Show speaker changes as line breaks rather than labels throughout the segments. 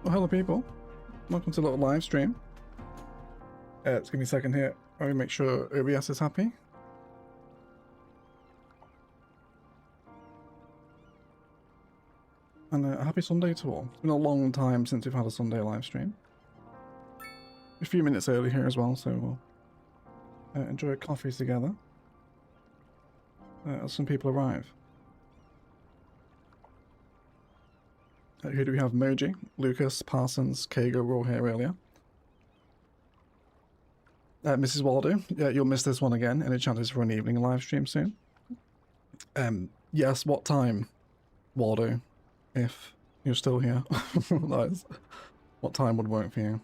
Well, hello people, welcome to a little live stream. It's give me a second here. Let me make sure OBS is happy. And a happy Sunday to all. It's been a long time since we've had a Sunday live stream. A few minutes early here as well, so we'll enjoy coffees together as some people arrive. Who do we have? Moji, Lucas, Parsons, Kago were all here earlier. Mrs. Waldo, yeah, you'll miss this one again. Any chances for an evening live stream soon? Yes, what time, Waldo? If you're still here. Nice. What time would work for you?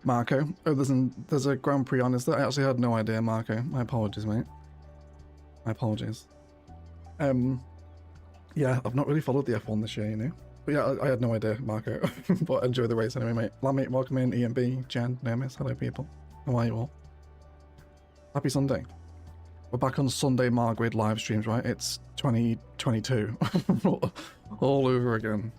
Marco, oh, there's a Grand Prix on, is there? I actually had no idea, Marco. My apologies, mate. My apologies. Yeah, I've not really followed the F1 this year, you know. But yeah, I had no idea, Marco. But enjoy the race anyway, mate. Lamate, welcome in. EMB, Jen, Nemis, hello people. How are you all? Happy Sunday. We're back on Sunday Margaret live streams, right? It's 2022. All over again.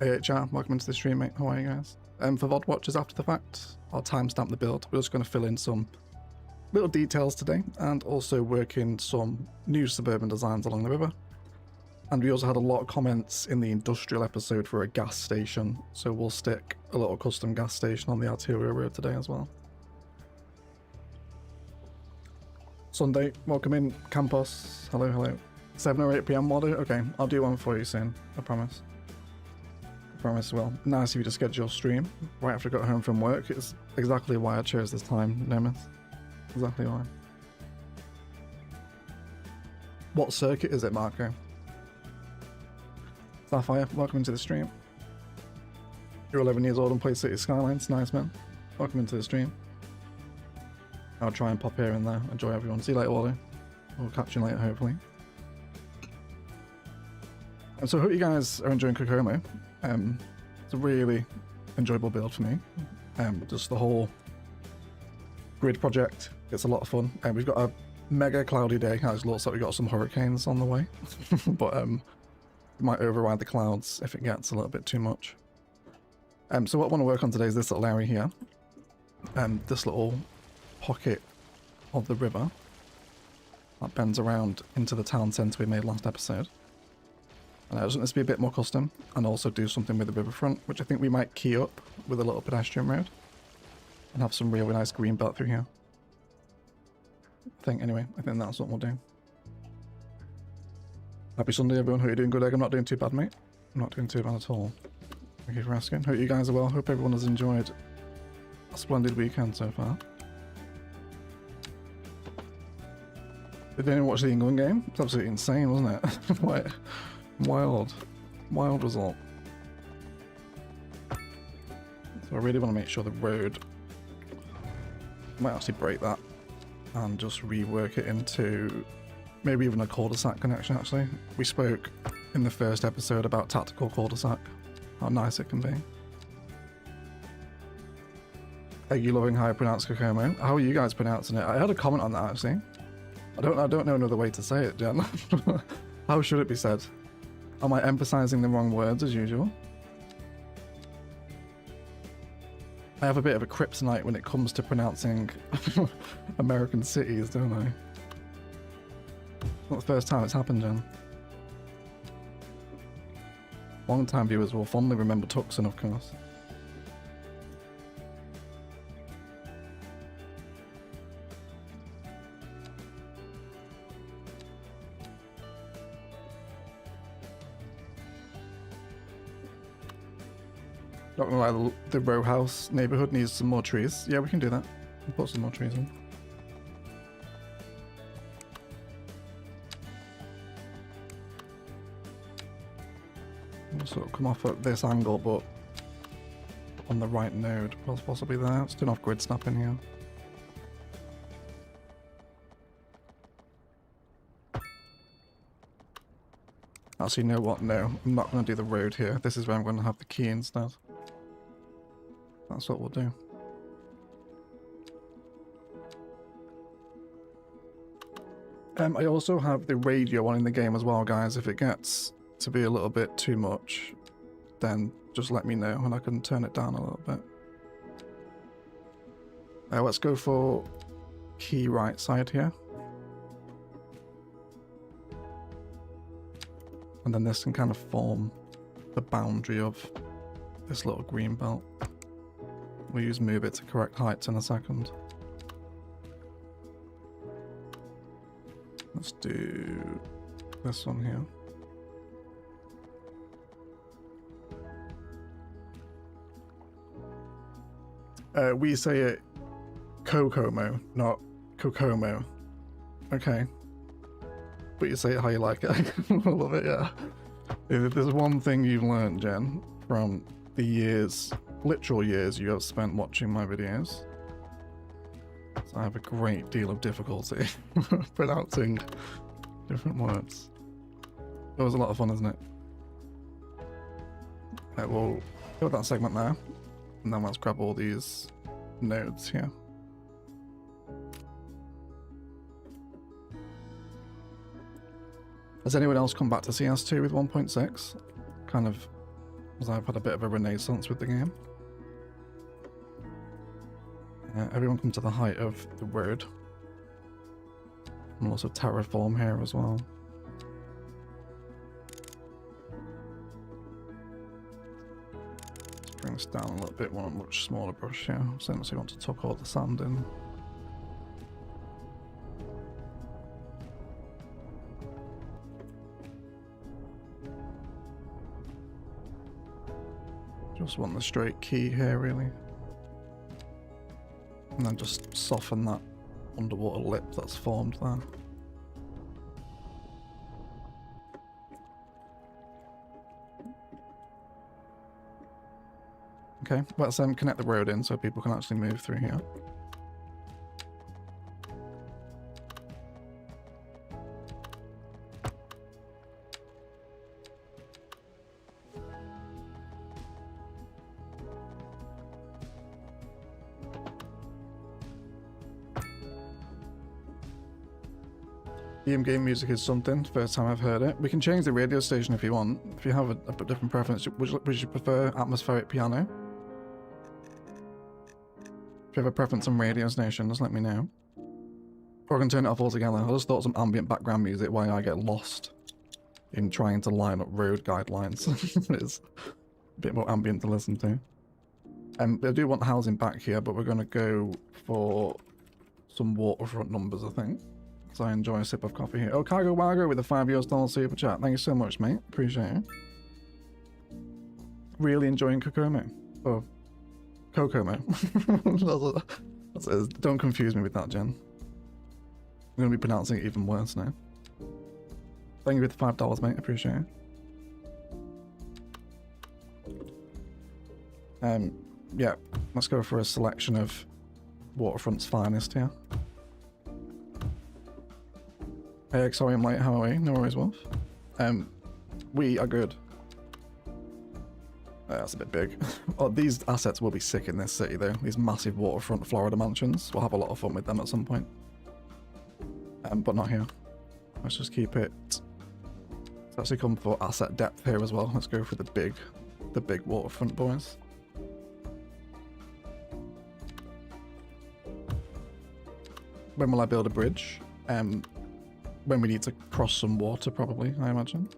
AHR, welcome into the stream, mate. How are you guys? For VOD watchers after the fact, I'll timestamp the build. We're just going to fill in some little details today and also work in some new suburban designs along the river. And we also had a lot of comments in the industrial episode for a gas station, so we'll stick a little custom gas station on the arterial road today as well. Sunday, welcome in, Campos. Hello, hello. 7 or 8 PM, Waddo? Okay, I'll do one for you soon, I promise. I promise, well, nice of you to schedule stream right after I got home from work. It's exactly why I chose this time, Nemis. Exactly why. What circuit is it, Marco? Sapphire, welcome into the stream. You're 11 years old and play Cities Skylines. Nice, man. Welcome into the stream. I'll try and pop here and there. Enjoy everyone. See you later, Wally. We'll catch you later, hopefully. And so I hope you guys are enjoying Kokomo. It's a really enjoyable build for me. Just the whole grid project. It's a lot of fun. We've got a mega cloudy day. It looks like we've got some hurricanes on the way. But we might override the clouds if it gets a little bit too much. So what I want to work on today is this little area here. This little pocket of the river that bends around into the town centre we made last episode. And I just want this to be a bit more custom and also do something with the riverfront, which I think we might key up with a little pedestrian road and have some really nice green belt through here. I think that's what we'll do. Happy Sunday, everyone. Hope you're doing good, Egg. I'm not doing too bad, mate. I'm not doing too bad at all. Thank you for asking. Hope you guys are well. Hope everyone has enjoyed a splendid weekend so far. Did anyone watch the England game? It's absolutely insane, wasn't it? Wild result. So I really want to make sure the road, I might actually break that and just rework it into maybe even a cul-de-sac connection. Actually, we spoke in the first episode about tactical cul-de-sac, how nice it can be. Are you loving how I pronounce Kokomo? How are you guys pronouncing it? I had a comment on that actually. I don't know another way to say it, Jen. How should it be said? Am I emphasizing the wrong words as usual? I have a bit of a kryptonite when it comes to pronouncing American cities, don't I? Not the first time it's happened, Jen. Long-time viewers will fondly remember Tucson, of course. Not gonna lie, the row house neighborhood needs some more trees. Yeah, we can do that. We'll put some more trees in. We'll sort of come off at this angle, but on the right node, possibly there. Let's turn off grid snapping here. Actually, you know what? No, I'm not going to do the road here. This is where I'm going to have the key instead. That's what we'll do. I also have the radio on in the game as well, guys. If it gets to be a little bit too much, then just let me know and I can turn it down a little bit. Let's go for key right side here. And then this can kind of form the boundary of this little green belt. We'll use move it to correct heights in a second. Let's do this one here. We say it Kokomo, not Kokomo. Okay. But you say it how you like it. I love it, yeah. If there's one thing you've learned, Jen, from the years, literal years you have spent watching my videos, so I have a great deal of difficulty pronouncing different words. It was a lot of fun, isn't it? Right, we'll go with that segment there, and then let's grab all these nodes here. Has anyone else come back to CS2 with 1.6? Kind of, as I've had a bit of a renaissance with the game. Everyone come to the height of the road. And also terraform here as well. Let's bring this down a little bit, want a much smaller brush here. Since we want to tuck all the sand in. Just want the straight key here, really. And then just soften that underwater lip that's formed there. Okay, let's connect the road in so people can actually move through here. EM game music is something, first time I've heard it. We can change the radio station if you want. If you have a different preference, would you prefer atmospheric piano? If you have a preference on radio station, just let me know. Or I can turn it off altogether. I just thought some ambient background music while I get lost in trying to line up road guidelines. It's a bit more ambient to listen to. I do want housing back here, but we're going to go for some waterfront numbers, I think. So I enjoy a sip of coffee here. Oh, Cargo Wago with a $5 super chat. Thank you so much, mate. Appreciate it. Really enjoying Kokomo. Oh, Kokomo. Don't confuse me with that, Jen. I'm going to be pronouncing it even worse now. Thank you with the $5, mate. Appreciate it. Yeah, let's go for a selection of Waterfront's finest here. Hey, sorry I'm late, how are we? No worries, Wolf. We are good. That's a bit big. Oh, these assets will be sick in this city though. These massive waterfront Florida mansions. We'll have a lot of fun with them at some point. But not here. Let's just keep it. Let's actually come for asset depth here as well. Let's go for the big waterfront boys. When will I build a bridge? When we need to cross some water, probably, I imagine.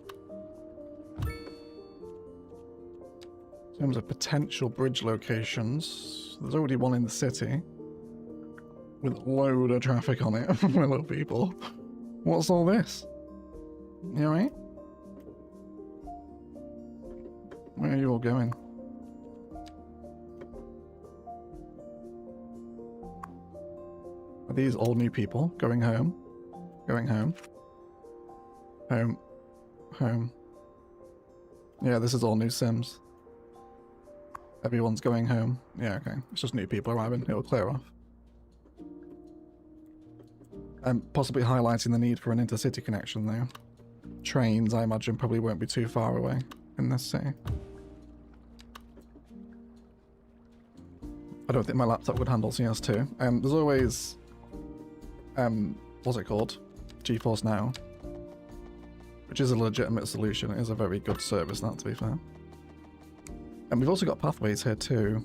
In terms of potential bridge locations, there's already one in the city with a load of traffic on it. Hello, people. What's all this? You alright? Where are you all going? Are these all new people going home? Going home. Home. Home. Yeah, this is all new Sims. Everyone's going home. Yeah, okay. It's just new people arriving. It'll clear off. Possibly highlighting the need for an intercity connection though. Trains, I imagine, probably won't be too far away in this city. I don't think my laptop would handle CS2. There's always... what's it called? GeForce Now, which is a legitimate solution. It is a very good service, that, to be fair. And we've also got pathways here too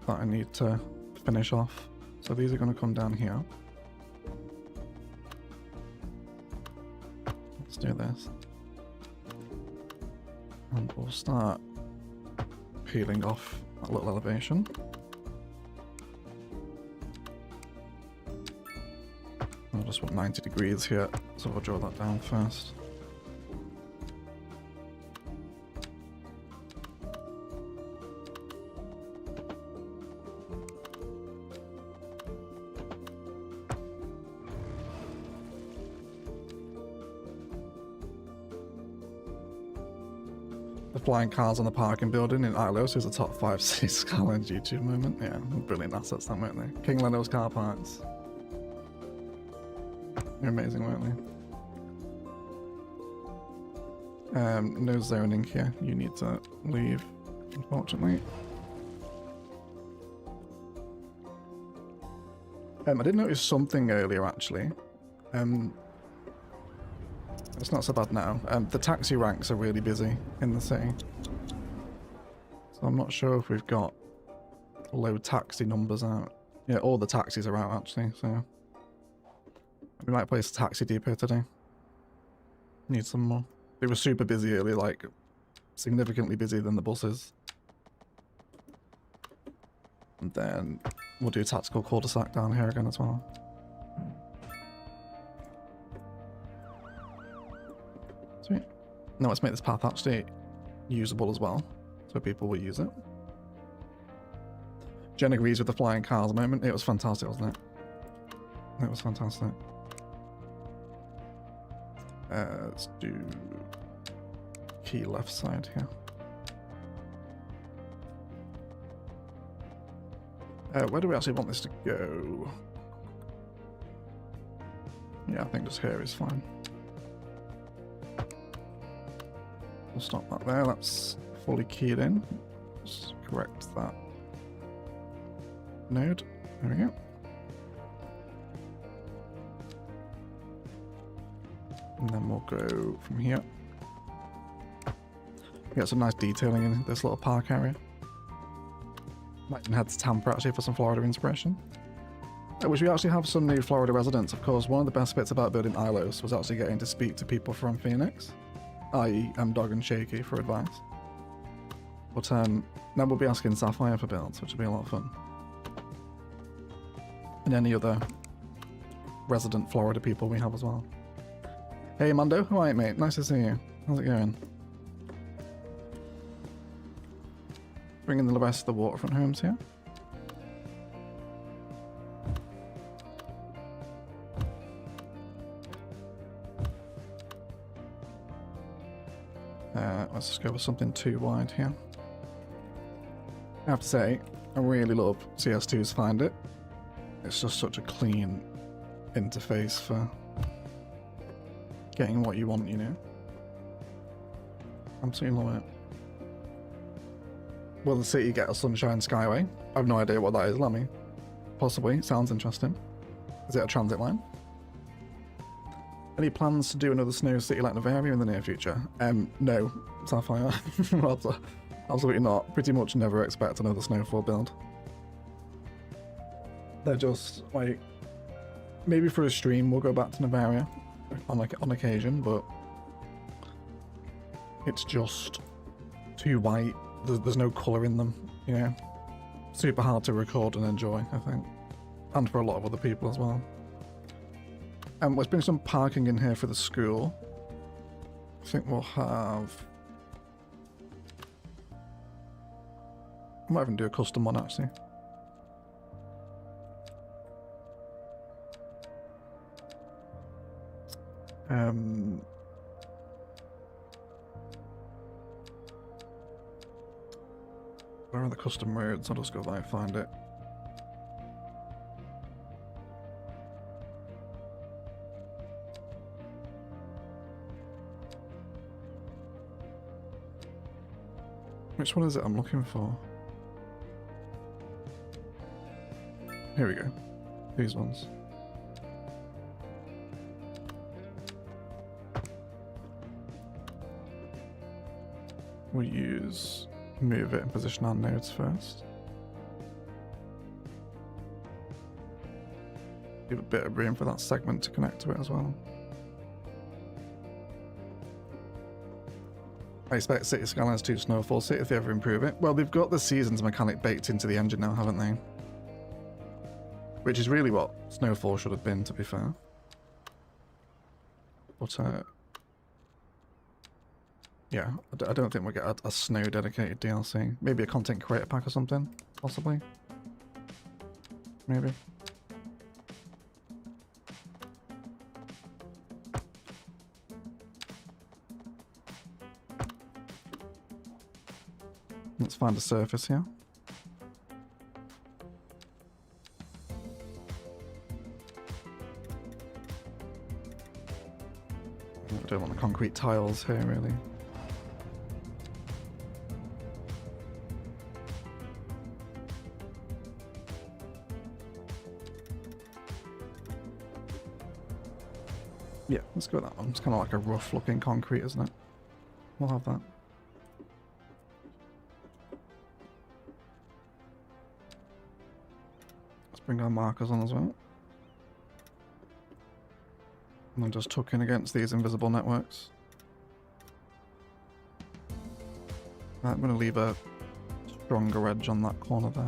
that I need to finish off. So these are going to come down here. Let's do this. And we'll start peeling off that little elevation. I'll just want 90 degrees here, so we'll draw that down first. The flying cars on the parking building in Ilos is a top 5 Cities Skylines YouTube moment. Yeah, brilliant assets, that weren't they? King Leno's car parks. They're amazing, weren't they? No zoning here. You need to leave, unfortunately. I did notice something earlier, actually. It's not so bad now. The taxi ranks are really busy in the city. So I'm not sure if we've got low taxi numbers out. Yeah, all the taxis are out, actually, so... We might place a taxi depot today. Need some more. They were super busy earlier, like significantly busier than the buses. And then we'll do a tactical cul-de-sac down here again as well. Sweet. Now let's make this path actually usable as well, so people will use it. Jen agrees with the flying cars moment. It was fantastic, wasn't it? It was fantastic. Let's do key left side here. Where do we actually want this to go? Yeah, I think just here is fine. We'll stop that there. That's fully keyed in. Just correct that node. There we go. And then we'll go from here. We got some nice detailing in this little park area. Might even head to Tampa actually for some Florida inspiration. Which we actually have some new Florida residents. Of course, one of the best bits about building Ilos was actually getting to speak to people from Phoenix, i.e. Dog and Shaky, for advice. But now we'll be asking Sapphire for builds, which will be a lot of fun. And any other resident Florida people we have as well. Hey Mando, how are you, mate? Nice to see you. How's it going? Bringing the rest of the waterfront homes here. Let's just go with something too wide here. I have to say, I really love CS2's Find It. It's just such a clean interface for getting what you want, you know? Absolutely love it. Will the city get a Sunshine Skyway? I have no idea what that is, let me. Possibly, sounds interesting. Is it a transit line? Any plans to do another Snow City like Novaria in the near future? No, Sapphire. Absolutely not. Pretty much never expect another Snowfall build. They're just, like, maybe for a stream we'll go back to Novaria on occasion, but it's just too white. There's no colour in them, you know. Super hard to record and enjoy, I think. And for a lot of other people as well. Let's bring some parking in here for the school. I think we'll have... I might even do a custom one, actually. Where are the custom roads? I'll just go there and find it. Which one is it I'm looking for? Here we go. These ones. We'll use move it and position our nodes first. Give a bit of room for that segment to connect to it as well. I expect Cities Skylines 2 Snowfall City if they ever improve it. Well, they've got the seasons mechanic baked into the engine now, haven't they? Which is really what Snowfall should have been, to be fair. But, yeah, I don't think we'll get a snow dedicated DLC. Maybe a content creator pack or something, possibly. Maybe. Let's find a surface here. I don't want the concrete tiles here, really. Yeah, let's go with that one. It's kind of like a rough looking concrete, isn't it? We'll have that. Bring our markers on as well. And then just tuck in against these invisible networks. Right, I'm going to leave a stronger edge on that corner there.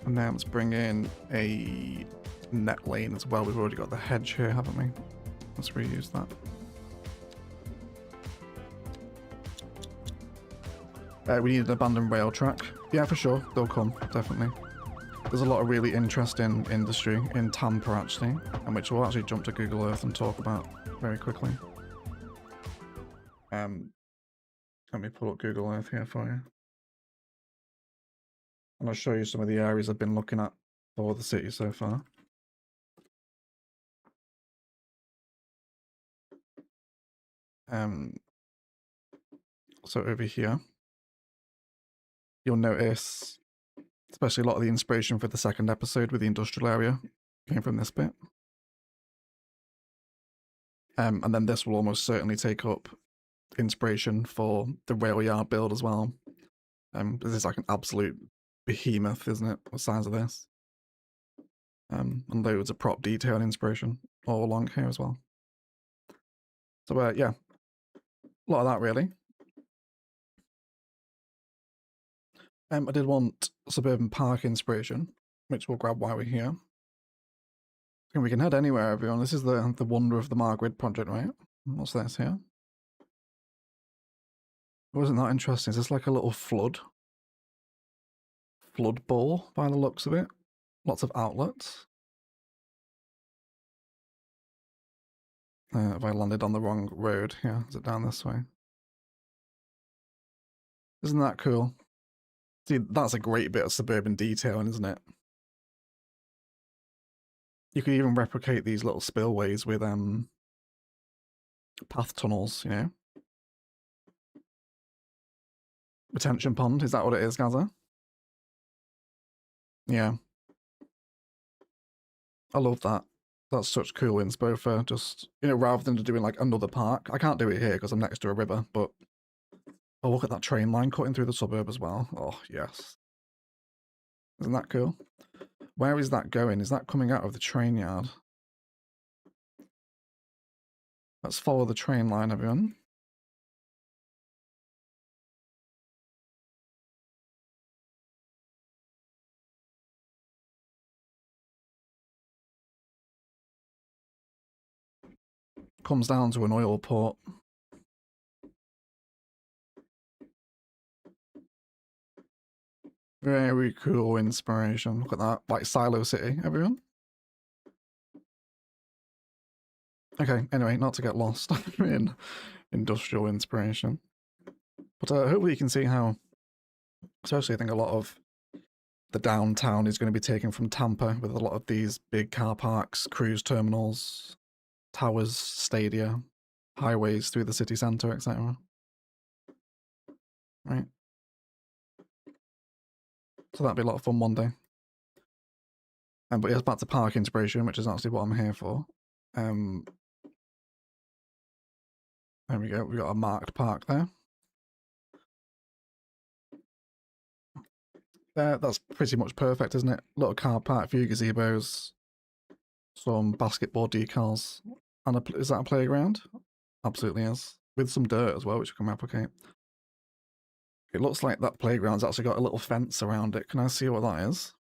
And now let's bring in a net lane as well. We've already got the hedge here, haven't we? Let's reuse that. We need an abandoned rail track. Yeah, for sure. They'll come, definitely. There's a lot of really interesting industry in Tampa, actually, and which we'll actually jump to Google Earth and talk about very quickly. Let me pull up Google Earth here for you. And I'll show you some of the areas I've been looking at for the city so far. So over here, you'll notice, especially a lot of the inspiration for the second episode with the industrial area came from this bit. And then this will almost certainly take up inspiration for the rail yard build as well. This is like an absolute behemoth, isn't it? The size of this. And loads of prop detail and inspiration all along here as well. So yeah, a lot of that really. I did want suburban park inspiration, which we'll grab while we're here. And we can head anywhere, everyone. This is the wonder of the Margrid project, right? What's this here? Wasn't that interesting? Is this like a little flood bowl by the looks of it? Lots of outlets. Have I landed on the wrong road? Yeah, is it down this way? Isn't that cool? See, that's a great bit of suburban detailing, isn't it? You could even replicate these little spillways with path tunnels, you know? Retention pond, is that what it is, Gaza? Yeah. I love that. That's such cool inspo for just, you know, rather than doing like another park. I can't do it here because I'm next to a river, but oh, look at that train line cutting through the suburb as well. Oh, yes. Isn't that cool? Where is that going? Is that coming out of the train yard? Let's follow the train line, everyone. Comes down to an oil port. Very cool inspiration. Look at that. Like Silo City, everyone. Okay, anyway, not to get lost in industrial inspiration. But hopefully you can see how, especially I think a lot of the downtown is going to be taken from Tampa with a lot of these big car parks, cruise terminals, towers, stadia, highways through the city centre, etc. Right. So that'd be a lot of fun one day. But yes, back to park inspiration, which is actually what I'm here for. There we go. We got a marked park there. That's pretty much perfect, isn't it? Little car park, few gazebos, some basketball decals, and is that a playground? Absolutely is. With some dirt as well, which we can replicate. It looks like that playground's actually got a little fence around it. Can I see what that is?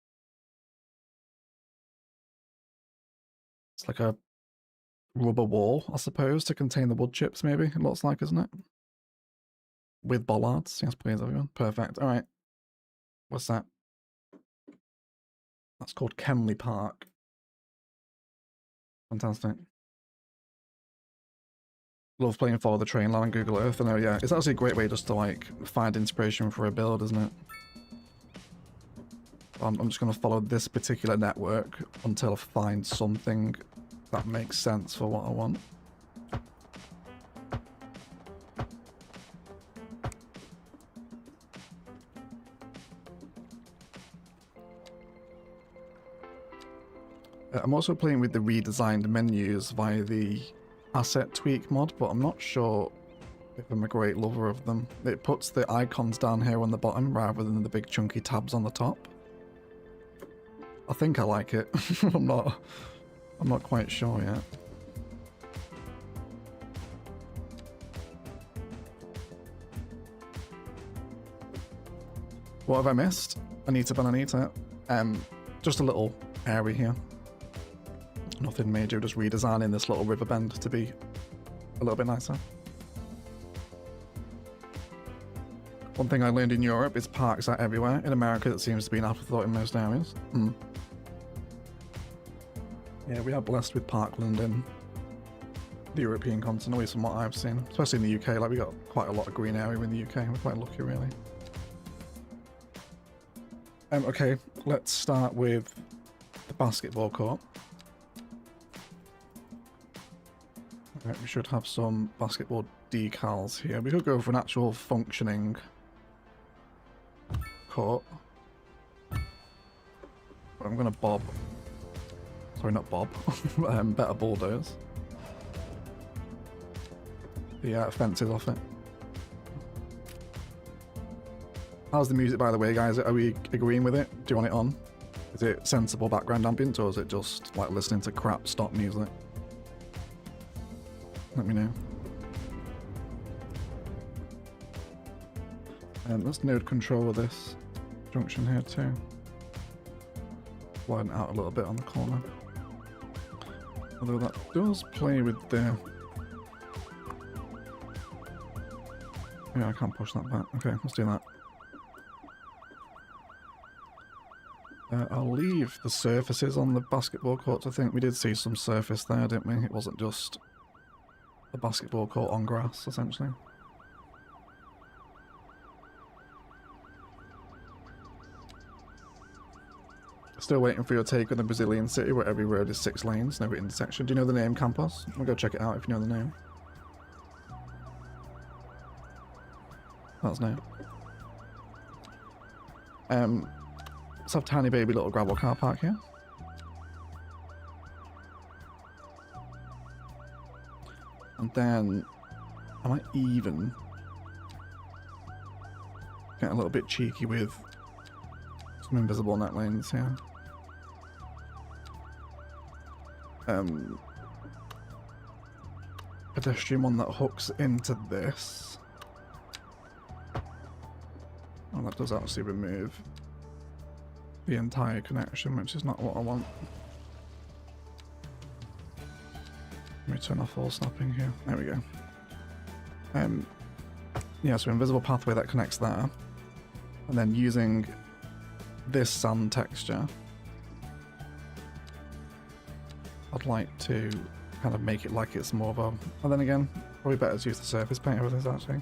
It's like a rubber wall, I suppose, to contain the wood chips, maybe, it looks like, isn't it? With bollards. Yes, please, everyone. Perfect. All right. What's that? That's called Kenley Park. Fantastic. Love playing Follow the Train line on Google Earth. I know, yeah. It's actually a great way just to, like, find inspiration for a build, isn't it? I'm just going to follow this particular network until I find something that makes sense for what I want. I'm also playing with the redesigned menus via the asset tweak mod, but I'm not sure if I'm a great lover of them. It puts the icons down here on the bottom rather than the big chunky tabs on the top. I think I like it. I'm not quite sure yet. What have I missed? Anita Bananita. Just a little area here. Nothing major, just redesigning this little river bend to be a little bit nicer. One thing I learned in Europe is parks are everywhere. In America, it seems to be an afterthought in most areas. Yeah, we are blessed with parkland in the European continent, at least from what I've seen. Especially in the UK, like we got quite a lot of green area in the UK. We're quite lucky, really. Okay, let's start with the basketball court. Right, we should have some basketball decals here. We could go for an actual functioning court. But I'm going to bob. Sorry, not bob. Better bulldoze. The fences off it. How's the music, by the way, guys? Are we agreeing with it? Do you want it on? Is it sensible background ambience, or is it just like listening to crap stop music? Let me know. And let's node control this junction here too. Widen out a little bit on the corner. Although that does play with the... Yeah, I can't push that back. Okay, let's do that. I'll leave the surfaces on the basketball courts. I think we did see some surface there, didn't we? It wasn't just a basketball court on grass, essentially. Still waiting for your take on the Brazilian city where every road is 6 lanes, no intersection. Do you know the name, Campos? We'll go check it out if you know the name. That's no. Let's have tiny baby little gravel car park here. And then I might even get a little bit cheeky with some invisible net lanes here. Pedestrian one that hooks into this. Oh, that does actually remove the entire connection, which is not what I want. Let me turn off all snapping here. There we go. Yeah, so invisible pathway that connects there. And then using this sand texture, I'd like to kind of make it like it's more of a... And then again, probably better to use the surface paint over this, actually.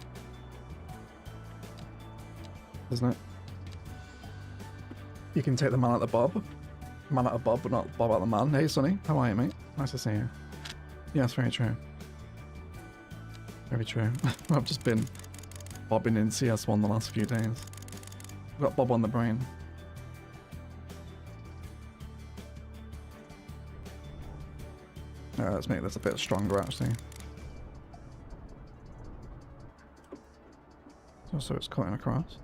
Isn't it? You can take the man out the bob. Man out of bob, but not bob out the man. Hey, Sonny. How are you, mate? Nice to see you. Yes, very true. Very true. I've just been bobbing in CS1 the last few days. I've got Bob on the brain. Let's make this a bit stronger, actually. So it's cutting across.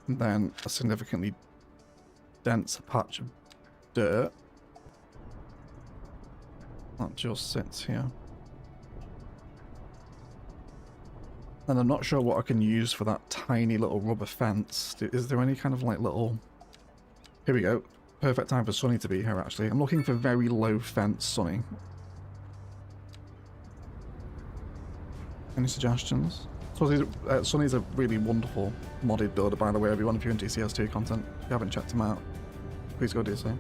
And then a significantly dense patch of dirt that just sits here. And I'm not sure what I can use for that tiny little rubber fence. Is there any kind of like little... Here we go. Perfect time for Sunny to be here, actually. I'm looking for very low fence, Sunny. Any suggestions? Sunny's a really wonderful modded builder, by the way, everyone. If you're into CS2 content, if you haven't checked him out, please go do so.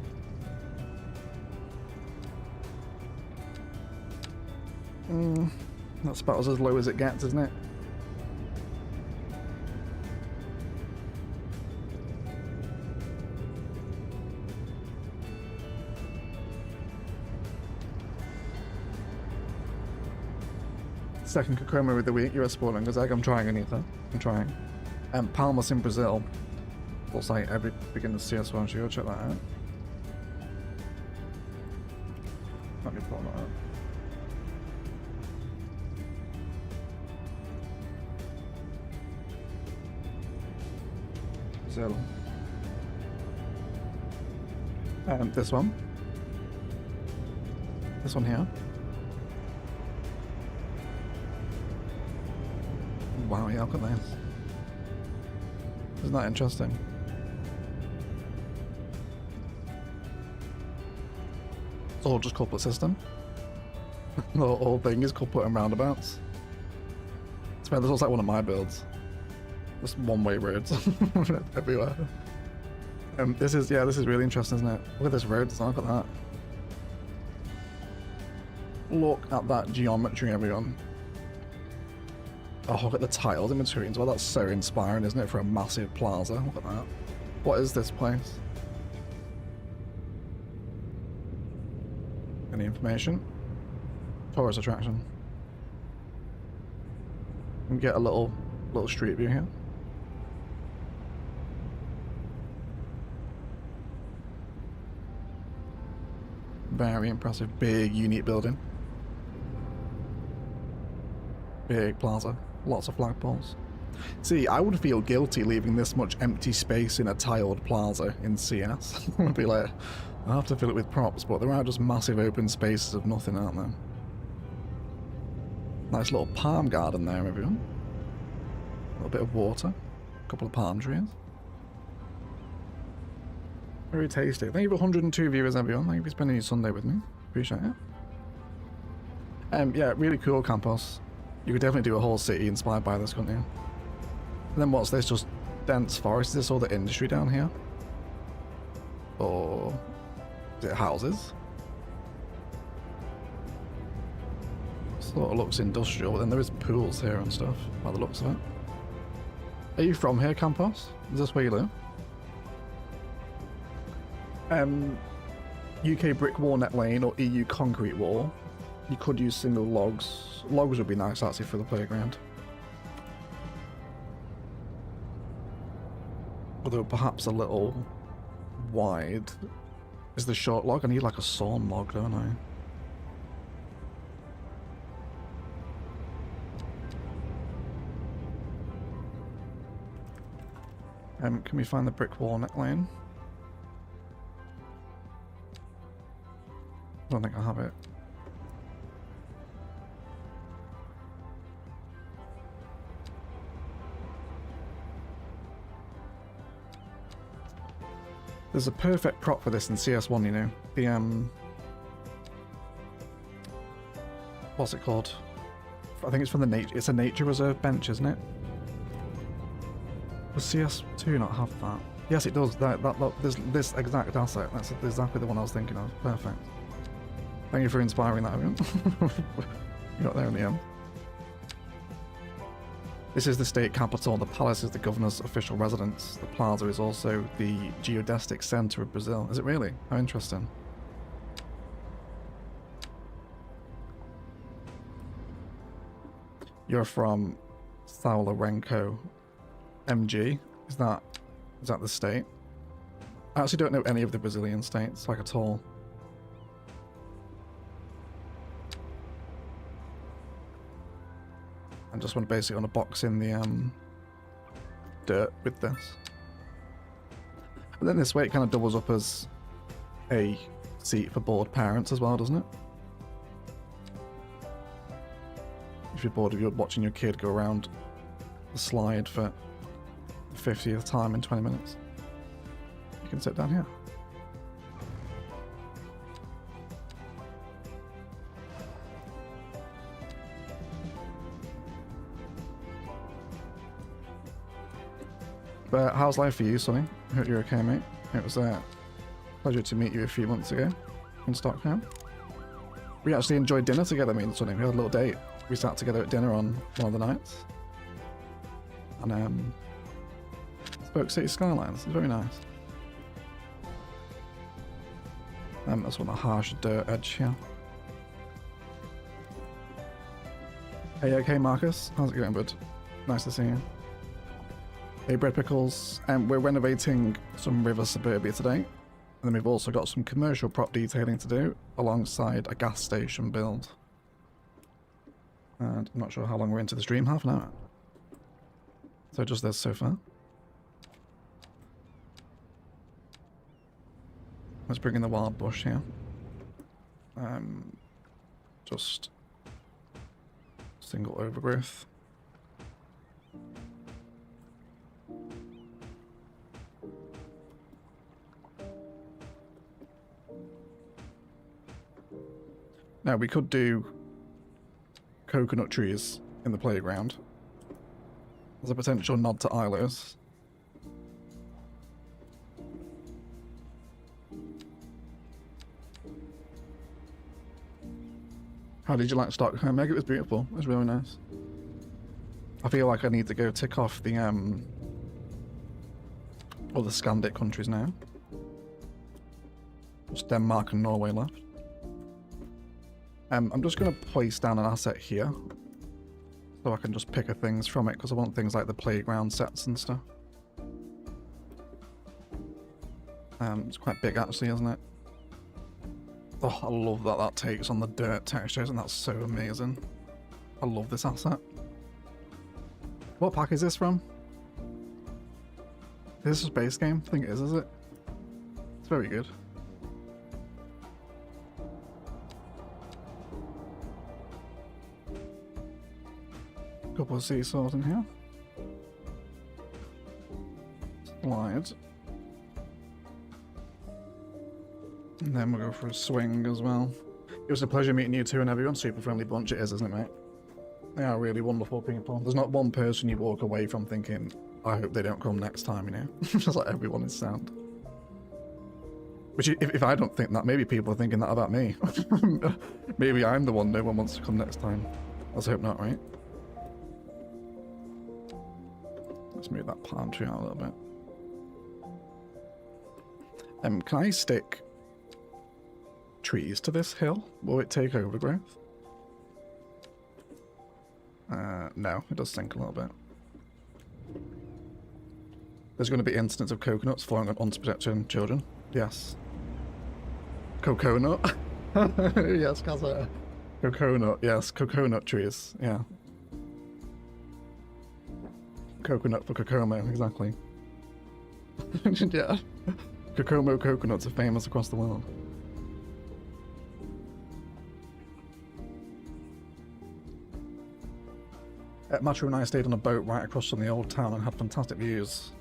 That's about as low as it gets, isn't it? Second Kokomo of the week, you're spoiling because I'm trying, Anita. I'm trying. Palmas in Brazil. Looks like every beginner CS1, so go check that out. Let me pull that up. Brazil. This one. This one here. Wow, yeah, look at this. Isn't that interesting? It's all just couplet system. The whole thing is couplet and roundabouts. It's fair, this looks like one of my builds. Just one-way roads everywhere. This is really interesting, isn't it? Look at this road design, look at that. Look at that geometry, everyone. Oh, look at the tiles in between as well. That's so inspiring, isn't it, for a massive plaza? Look at that. What is this place? Any information? Tourist attraction. We can get a little street view here. Very impressive. Big, unique building. Big plaza. Lots of flagpoles. See, I would feel guilty leaving this much empty space in a tiled plaza in CS. I'd be like, I have to fill it with props, but there are just massive open spaces of nothing, aren't there? Nice little palm garden there, everyone. A little bit of water. A couple of palm trees. Very tasty. Thank you for 102 viewers, everyone. Thank you for spending your Sunday with me. Appreciate it. Yeah, really cool campus. You could definitely do a whole city inspired by this, couldn't you? And then what's this? Just dense forest? Is this all the industry down here? Or is it houses? Sort of looks industrial, but then there is pools here and stuff, by the looks of it. Are you from here, Campos? Is this where you live? UK brick wall net lane or EU concrete wall. You could use single logs. Logs would be nice, actually, for the playground. Although perhaps a little wide. Is the short log? I need like a sawn log, don't I? Can we find the brick wall net lane? I don't think I have it. There's a perfect prop for this in CS1, you know. The, what's it called? I think it's from the nature. It's a nature reserve bench, isn't it? Does CS2 not have that? Yes, it does. There's this exact asset. That's exactly the one I was thinking of. Perfect. Thank you for inspiring that, everyone. You got there in the end. This is the state capital. The palace is the governor's official residence. The plaza is also the geodesic center of Brazil. Is it really? How interesting. You're from Sao Lourenço, MG. Is that the state? I actually don't know any of the Brazilian states, like, at all. just want to basically want to box in the dirt with this. But then this way it kind of doubles up as a seat for bored parents as well, doesn't it? If you're bored of watching your kid go around the slide for the 50th time in 20 minutes, you can sit down here. But how's life for you, Sonny? I hope you're okay, mate. It was a pleasure to meet you a few months ago in Stockholm. We actually enjoyed dinner together, me and Sonny. We had a little date. We sat together at dinner on one of the nights. And spoke Cities Skylines. It was very nice. That's on the harsh dirt edge here. Hey, okay, Marcus? How's it going, bud? Nice to see you. Hey, Bread Pickles. We're renovating some river suburbia today. And then we've also got some commercial prop detailing to do alongside a gas station build. And I'm not sure how long we're into the stream, half an hour. So just this so far. Let's bring in the wild bush here. Just single overgrowth. Now we could do coconut trees in the playground. There's a potential nod to Ilos. How did you like Stockholm, Meg? It was beautiful. It was really nice. I feel like I need to go tick off the all the Scandic countries now. Just Denmark and Norway left. I'm just going to place down an asset here, so I can just pick things from it, because I want things like the playground sets and stuff. It's quite big actually, isn't it? Oh, I love that that takes on the dirt textures, and that's so amazing. I love this asset. What pack is this from? Is this a base game? I think it is it? It's very good. Couple of seesaws in here. Slides. And then we'll go for a swing as well. It was a pleasure meeting you two and everyone. Super friendly bunch it is, isn't it, mate? They are really wonderful people. There's not one person you walk away from thinking, I hope they don't come next time, you know? Just like everyone is sound. Which, if I don't think that, maybe people are thinking that about me. Maybe I'm the one no one wants to come next time. Let's hope not, right? Let's move that palm tree out a little bit. Can I stick trees to this hill? Will it take overgrowth? No, it does sink a little bit. There's going to be incidents of coconuts falling on unprotected children. Yes. Coconut. Yes, Kaza. Coconut, yes. Coconut trees, yeah. Coconut for Kokomo, exactly. Yeah. Kokomo coconuts are famous across the world. Macho and I stayed on a boat right across from the old town and had fantastic views.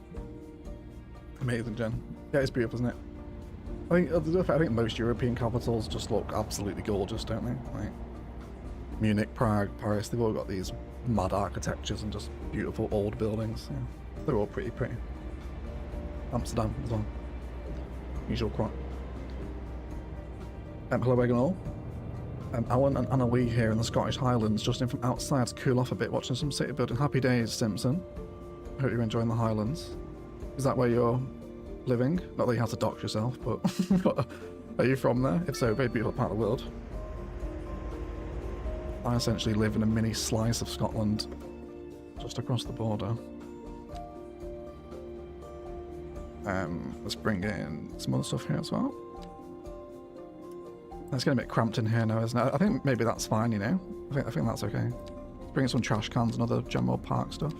Amazing, Jen. Yeah, it's beautiful, isn't it? I think most European capitals just look absolutely gorgeous, don't they? Like Munich, Prague, Paris, they've all got these mad architectures and just beautiful old buildings. Yeah. They're all pretty. Amsterdam as well. Usual crop. Hello, Egan all. Alan and Anna Lee here in the Scottish Highlands, just in from outside to cool off a bit, watching some city building. Happy days, Simpson. Hope you're enjoying the Highlands. Is that where you're living? Not that you have to dox yourself, but are you from there? If so, very beautiful part of the world. I essentially live in a mini slice of Scotland, just across the border. Let's bring in some other stuff here as well. It's getting a bit cramped in here now, isn't it? I think maybe that's fine, you know? I think that's okay. Bring some trash cans and other general park stuff.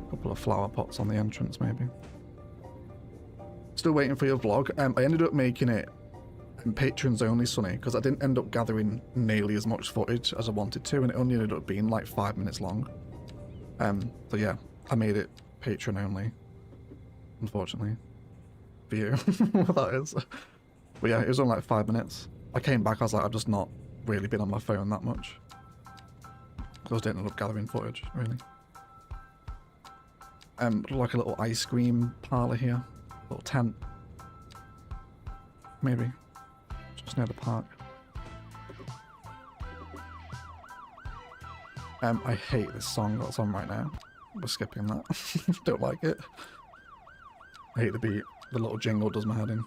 A couple of flower pots on the entrance, maybe. Still waiting for your vlog. I ended up making it patrons only, Sonny, because I didn't end up gathering nearly as much footage as I wanted to, and it only ended up being like 5 minutes long. So yeah, I made it patron only, unfortunately. For you, what that is. But yeah, it was only like 5 minutes. I came back, I was like, I've just not really been on my phone that much. So I just didn't end up gathering footage, really. Like a little ice cream parlour here. Little tent. Maybe. Just near the park. I hate this song that's on right now. We're skipping that. Don't like it. I hate the beat. The little jingle does my head in.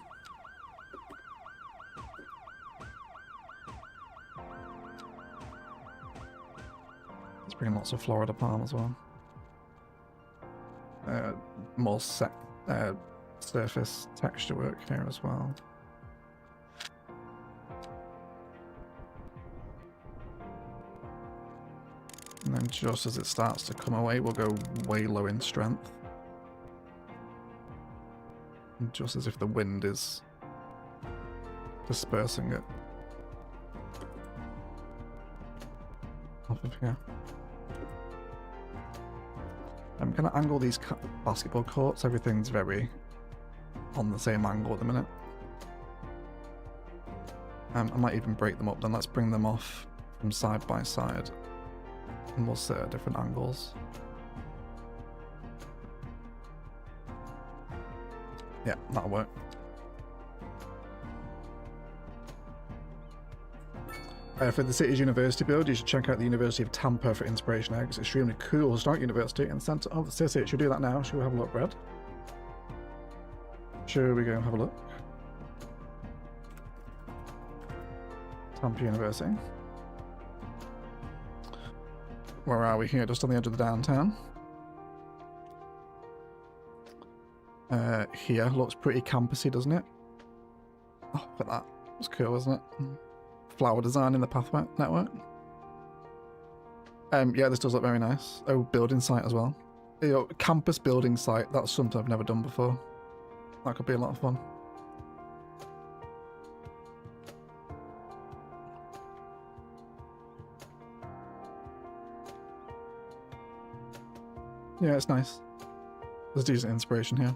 Let's bring in lots of Florida palm as well. More surface texture work here as well. And then just as it starts to come away, we'll go way low in strength. And just as if the wind is dispersing it off of here. I'm going to angle these basketball courts. Everything's very on the same angle at the minute. I might even break them up then. Let's bring them off from side by side. And we'll sit at different angles. Yeah, that'll work. For the Cities University build, you should check out the University of Tampa for inspiration eggs. Extremely cool historic university in the centre of the city. Should we do that now? Should we have a look, Brad? Should we go and have a look? Tampa University. Where are we here? Just on the edge of the downtown. Here looks pretty campusy, doesn't it? Oh, look at that. It's cool, isn't it? Flower design in the pathway network. Yeah, this does look very nice. Oh, building site as well. You know, campus building site. That's something I've never done before. That could be a lot of fun. Yeah, it's nice. There's decent inspiration here.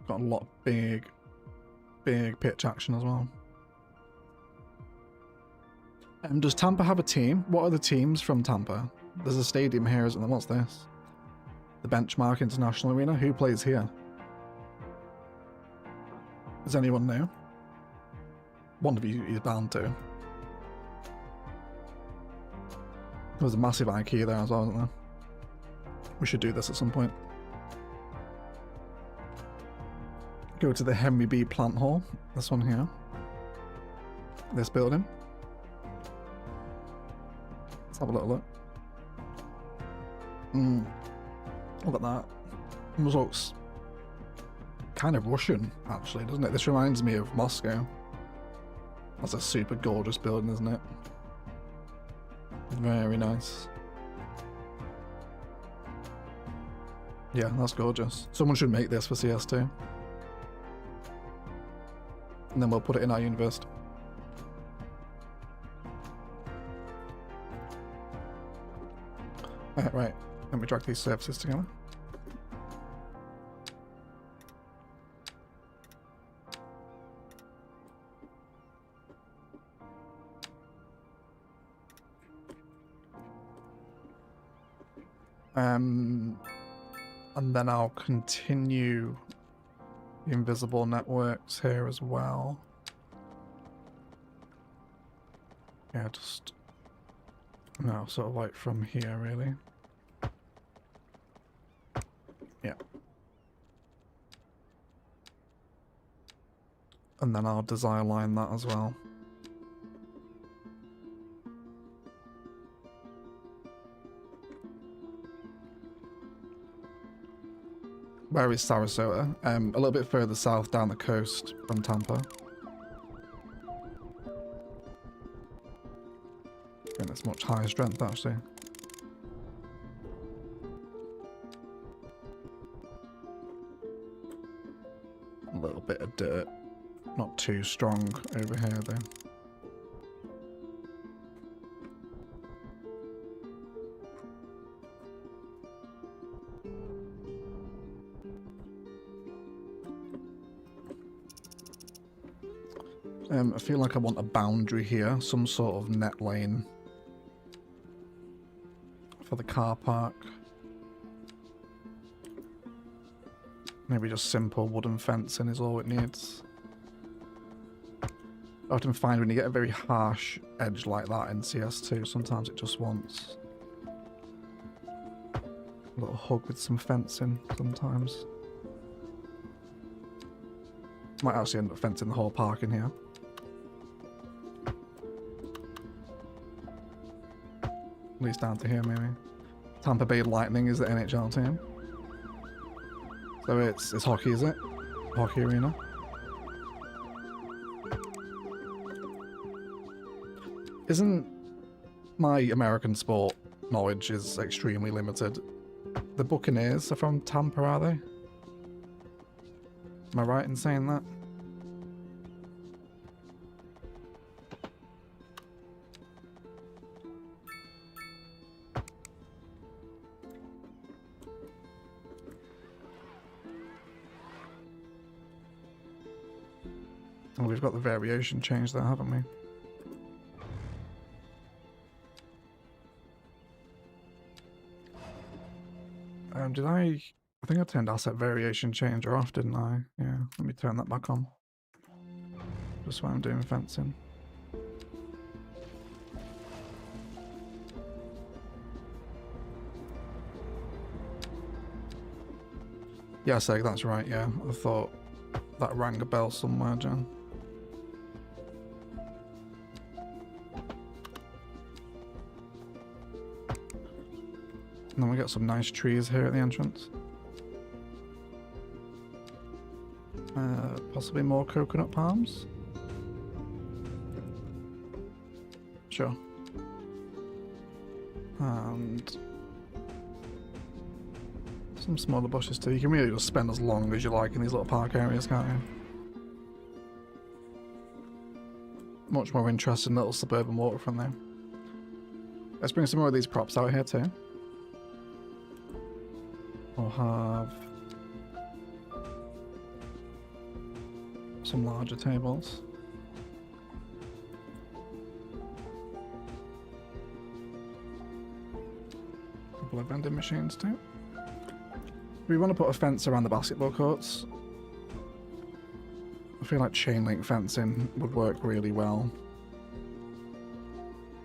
Got a lot of big pitch action as well. Does Tampa have a team? What are the teams from Tampa? There's a stadium here, isn't there? What's this? The Benchmark International Arena? Who plays here? Does anyone know? One of you is bound to. There's a massive IKEA there as well, isn't there? We should do this at some point. Go to the Henry B. Plant Hall. This one here. This building. Let's have a little look. Look at that. It looks kind of Russian, actually, doesn't it? This reminds me of Moscow. That's a super gorgeous building, isn't it? Very nice. Yeah, that's gorgeous. Someone should make this for CS2. And then we'll put it in our university. Right, let me drag these surfaces together. And then I'll continue the invisible networks here as well. Yeah, just no, sort of like from here, really. Yeah. And then I'll design line that as well. Where is Sarasota? A little bit further south down the coast from Tampa. it's much higher strength actually. A little bit of dirt. Not too strong over here though. I feel like I want a boundary here, some sort of net lane for the car park. Maybe just simple wooden fencing is all it needs. I often find when you get a very harsh edge like that in CS2, sometimes it just wants a little hug with some fencing sometimes. Might actually end up fencing the whole park in here. At least down to here, maybe. Tampa Bay Lightning is the NHL team. So it's hockey, is it? Hockey arena. Isn't my American sport knowledge is extremely limited? The Buccaneers are from Tampa, are they? Am I right in saying that? Well, we've got the variation change there, haven't we? Did I think I turned asset variation changer off, didn't I? Yeah, let me turn that back on. Just while I'm doing fencing. Yeah, Seg, that's right, yeah. I thought that rang a bell somewhere, Jan. And then we got some nice trees here at the entrance. Possibly more coconut palms? Sure. And some smaller bushes too. You can really just spend as long as you like in these little park areas, can't you? Much more interesting little suburban waterfront there. Let's bring some more of these props out here too. We'll have some larger tables. A couple of vending machines too. We want to put a fence around the basketball courts. I feel like chain link fencing would work really well.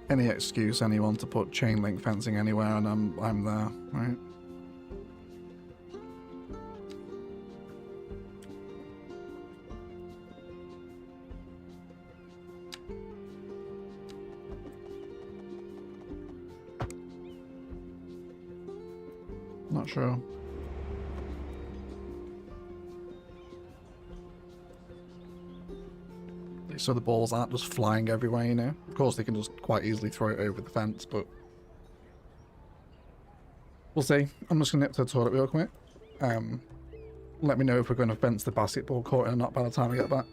Any excuse anyone to put chain link fencing anywhere and I'm there, right? Not sure. So the balls aren't just flying everywhere, you know? Of course they can just quite easily throw it over the fence, but we'll see. I'm just gonna nip to the toilet real quick. Let me know if we're going to fence the basketball court or not by the time I get back.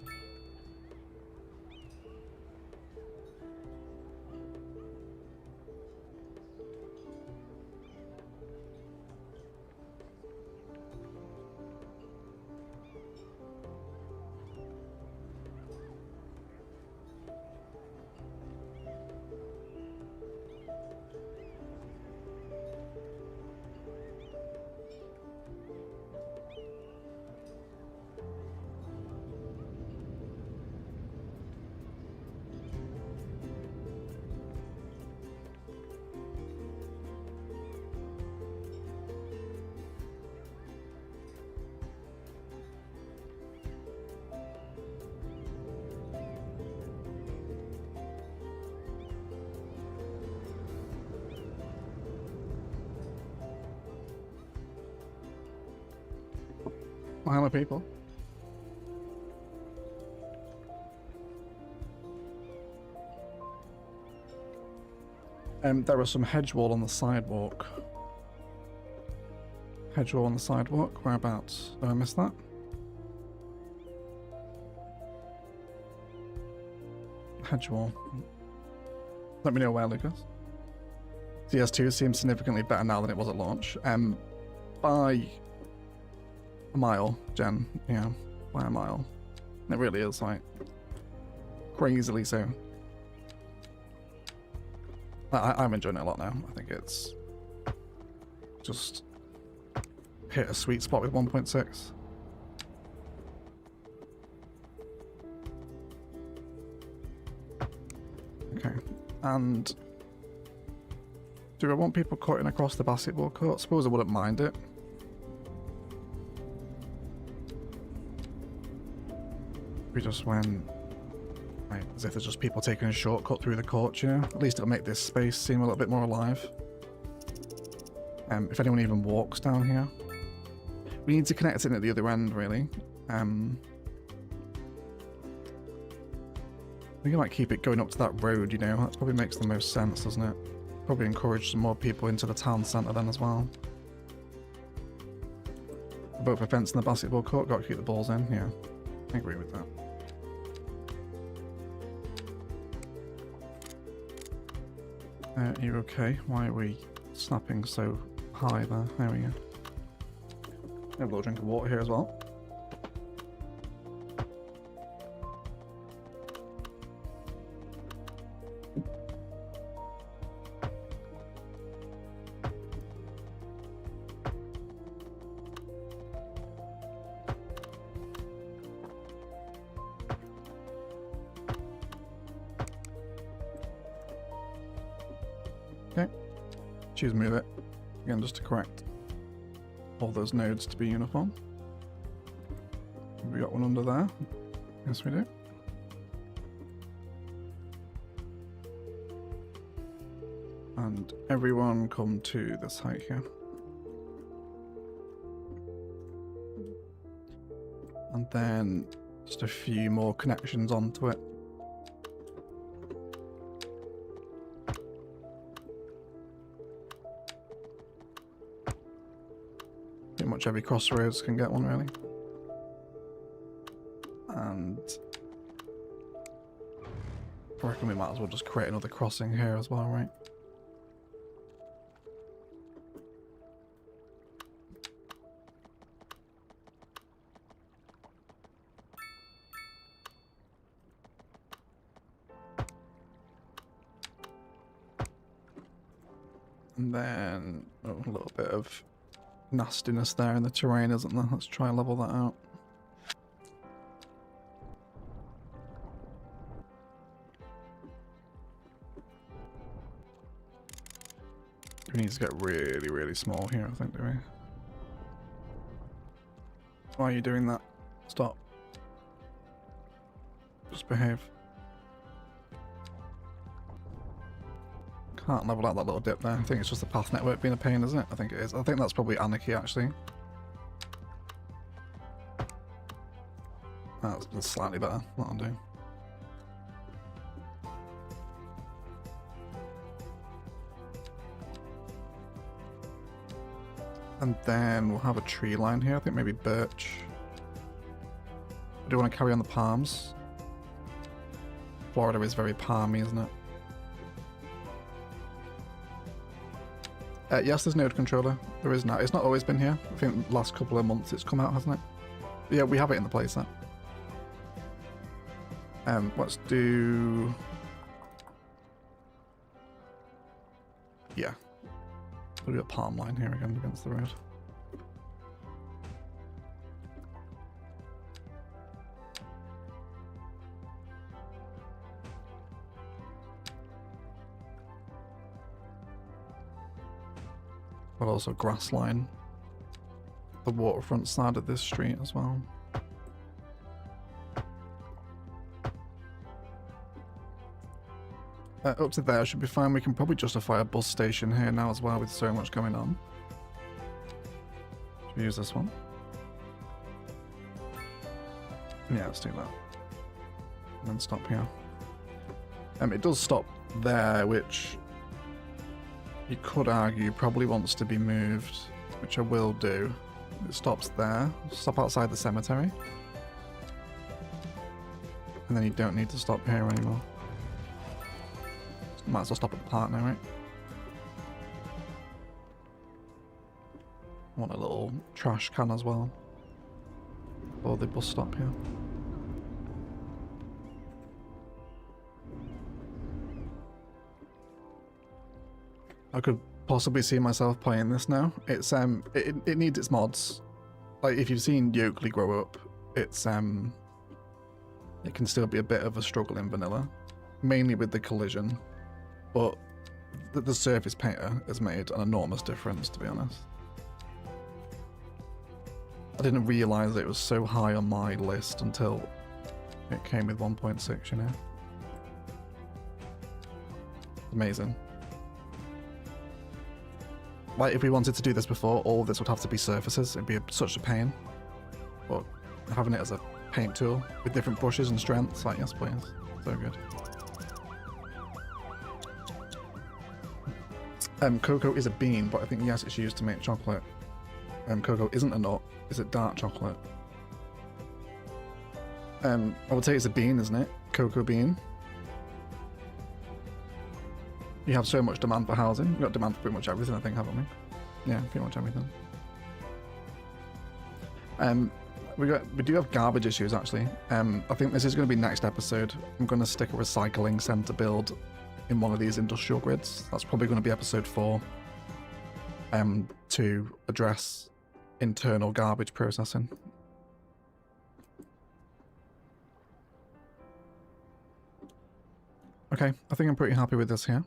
Hello, people. There was some hedge wall on the sidewalk. Hedge wall on the sidewalk. Whereabouts? Did I miss that? Hedge wall. Let me know where, Lucas. CS2 seems significantly better now than it was at launch. By a mile, Jen. Yeah, by a mile. It really is, like, crazily so. I'm enjoying it a lot now. I think it's just hit a sweet spot with 1.6. Okay, and do I want people cutting across the basketball court? I suppose I wouldn't mind it. We just went right, as if there's just people taking a shortcut through the court, you know? At least it'll make this space seem a little bit more alive. If anyone even walks down here. We need to connect it at the other end, really. We can like keep it going up to that road, you know? That probably makes the most sense, doesn't it? Probably encourage some more people into the town centre then as well. Both a fence and the basketball court, got to keep the balls in, yeah. I agree with that. You're okay? Why are we snapping so high there? There we go. Have a little drink of water here as well. Okay, choose move it again just to correct all those nodes to be uniform. We got one under there. Yes, we do. And everyone come to this height here. And then just a few more connections onto it. Pretty much every crossroads can get one, really. And I reckon we might as well just create another crossing here as well, right? And then a little bit of nastiness there in the terrain, isn't there? Let's try and level that out. We need to get really, really small here, I think, do we? Why are you doing that? Stop. Just behave. Can't level out that little dip there. I think it's just the path network being a pain, isn't it? I think it is. I think that's probably anarchy, actually. That's slightly better. That'll do. And then we'll have a tree line here. I think maybe birch. I do want to carry on the palms. Florida is very palmy, isn't it? Yes, there's node controller. There is now. It's not always been here. I think the last couple of months it's come out, hasn't it? Yeah, we have it in the playset. Let's do... Yeah. We'll do a palm line here again against the road. But also grass line the waterfront side of this street as well. Up to there should be fine. We can probably justify a bus station here now as well with so much going on. Should we use this one? Yeah, let's do that. And then stop here. It does stop there, which You could argue probably wants to be moved, which I will do. It stops there. Stop outside the cemetery. And then you don't need to stop here anymore. Might as well stop at the park now, right? I want a little trash can as well. Or the bus stop here. I could possibly see myself playing this now. It's it needs its mods. Like if you've seen Yoakley grow up, it's it can still be a bit of a struggle in vanilla, mainly with the collision, but the surface painter has made an enormous difference, to be honest. I didn't realise it was so high on my list until it came with 1.6, you know. Amazing. Like, if we wanted to do this before, all of this would have to be surfaces. It'd be such a pain. But having it as a paint tool with different brushes and strengths, like, yes please. So good. Cocoa is a bean, but I think, yes, it's used to make chocolate. Cocoa isn't a nut, is it dark chocolate? I would say it's a bean, isn't it? Cocoa bean. You have so much demand for housing. We've got demand for pretty much everything, I think, haven't we? Yeah, pretty much everything. We do have garbage issues, actually. I think this is going to be next episode. I'm going to stick a recycling centre build in one of these industrial grids. That's probably going to be episode 4. To address internal garbage processing. Okay, I think I'm pretty happy with this here.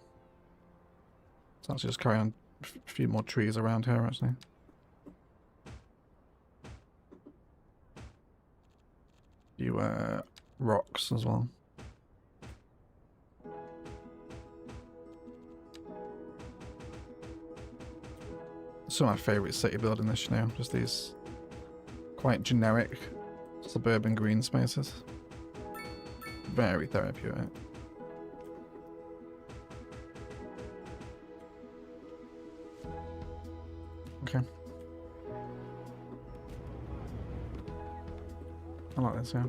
So let's just carry on a few more trees around here, actually. Few rocks as well. Some of my favourite city building this now, just these quite generic suburban green spaces. Very therapeutic. Okay. I like this, yeah.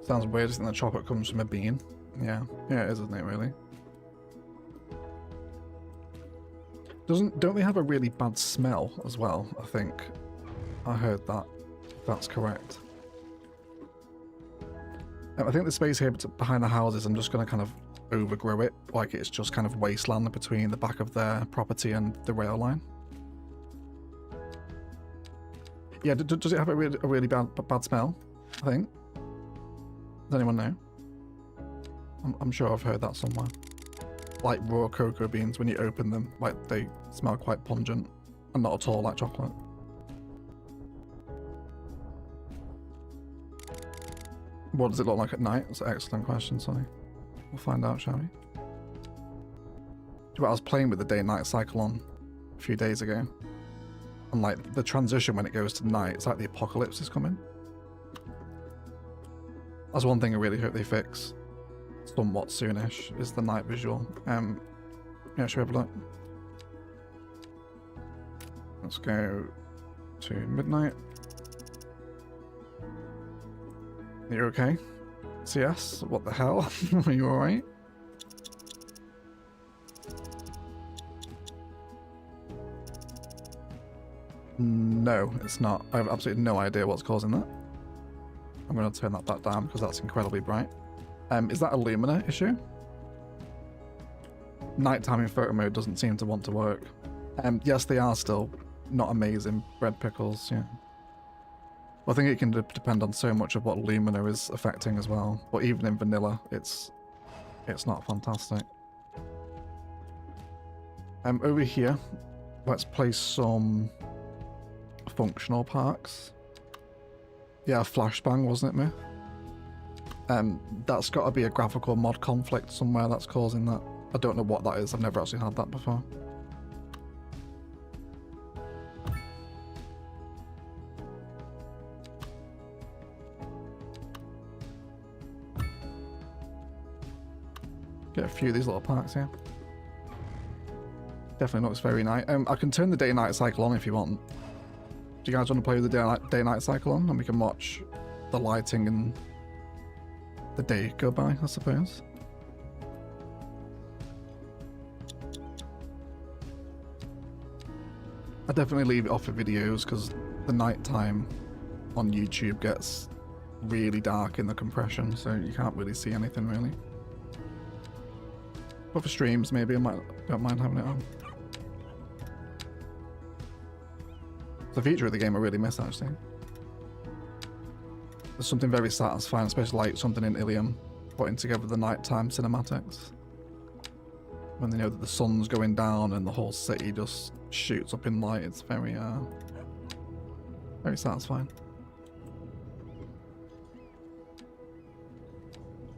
Sounds weird to think that chocolate comes from a bean. Yeah, yeah, it is, isn't it, really? Don't they have a really bad smell as well? I think I heard that. That's correct. I think the space here behind the houses, I'm just going to kind of overgrow it, like it's just kind of wasteland between the back of their property and the rail line. Yeah, does it have a really bad smell, I think? Does anyone know? I'm sure I've heard that somewhere. Like raw cocoa beans, when you open them, like they smell quite pungent and not at all like chocolate. What does it look like at night? That's an excellent question, Sonny. We'll find out, shall we? I was playing with the day-night cycle on a few days ago, and like the transition when it goes to night, it's like the apocalypse is coming. That's one thing I really hope they fix somewhat soonish, is the night visual. Yeah, should we have a look? Let's go to midnight. You're okay? CS? What the hell? Are you alright? No, it's not. I have absolutely no idea what's causing that. I'm going to turn that back down because that's incredibly bright. Is that a Lumina issue? Nighttime in photo mode doesn't seem to want to work. Yes, they are still not amazing bread pickles, yeah. Well, I think it can depend on so much of what Lumina is affecting as well. But even in vanilla, it's not fantastic. Over here, let's place some functional parks. Yeah, flashbang, wasn't it, me? That's got to be a graphical mod conflict somewhere that's causing that. I don't know what that is. I've never actually had that before. Get few of these little parks here. Definitely looks very nice. I can turn the day-night cycle on if you want. Do you guys want to play with the day-night cycle on? And we can watch the lighting and the day go by, I suppose. I definitely leave it off for videos because the nighttime on YouTube gets really dark in the compression, so you can't really see anything really. But for streams, maybe don't mind having it on. It's a feature of the game I really miss, actually. There's something very satisfying, especially like something in Ilium, putting together the nighttime cinematics. When they know that the sun's going down and the whole city just shoots up in light, it's very satisfying.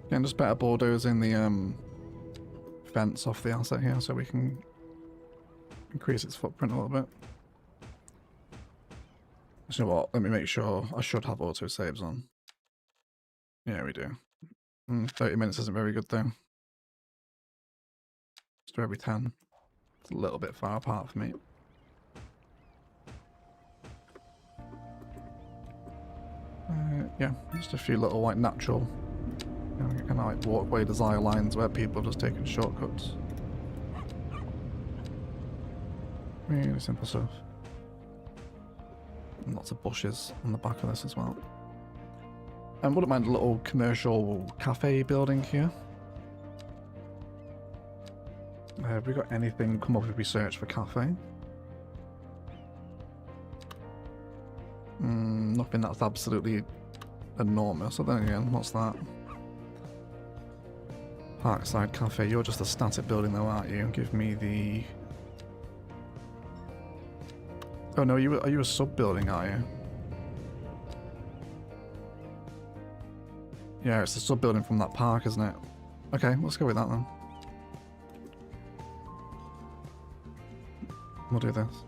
Again, just better bulldozing the fence off the asset here so we can increase its footprint a little bit. You know what? Let me make sure. I should have auto saves on. Yeah, we do. 30 minutes isn't very good though. Just do every 10. It's a little bit far apart for me. Yeah, just a few little like natural, you know, kind of like walkway design lines where people are just taking shortcuts. Really simple stuff. And lots of bushes on the back of this as well. And wouldn't mind a little commercial cafe building here. Have we got anything come up if we search for cafe? Nothing that's absolutely enormous. So then again, what's that? Parkside Cafe. You're just a static building though, aren't you? Give me the... Oh no, are you a sub-building, are you? Yeah, it's the sub-building from that park, isn't it? Okay, let's go with that then. We'll do this.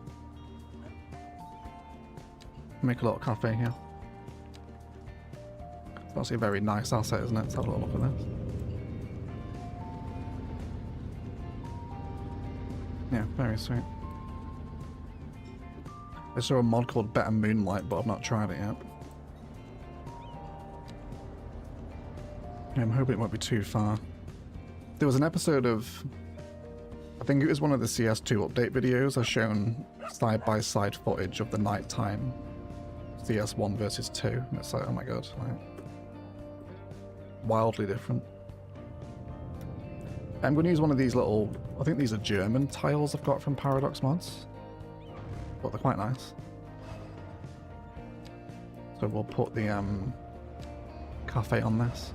Make a little cafe here. It's actually a very nice asset, isn't it? Let's have a little look at this. Yeah, very sweet. I saw a mod called Better Moonlight, but I've not tried it yet. Yeah, I'm hoping it won't be too far. There was an episode of... I think it was one of the CS2 update videos. I've shown side-by-side footage of the nighttime CS1 versus 2. And it's like, oh my god, like, wildly different. I'm going to use one of these little... I think these are German tiles I've got from Paradox Mods. But they're quite nice. So we'll put the cafe on this.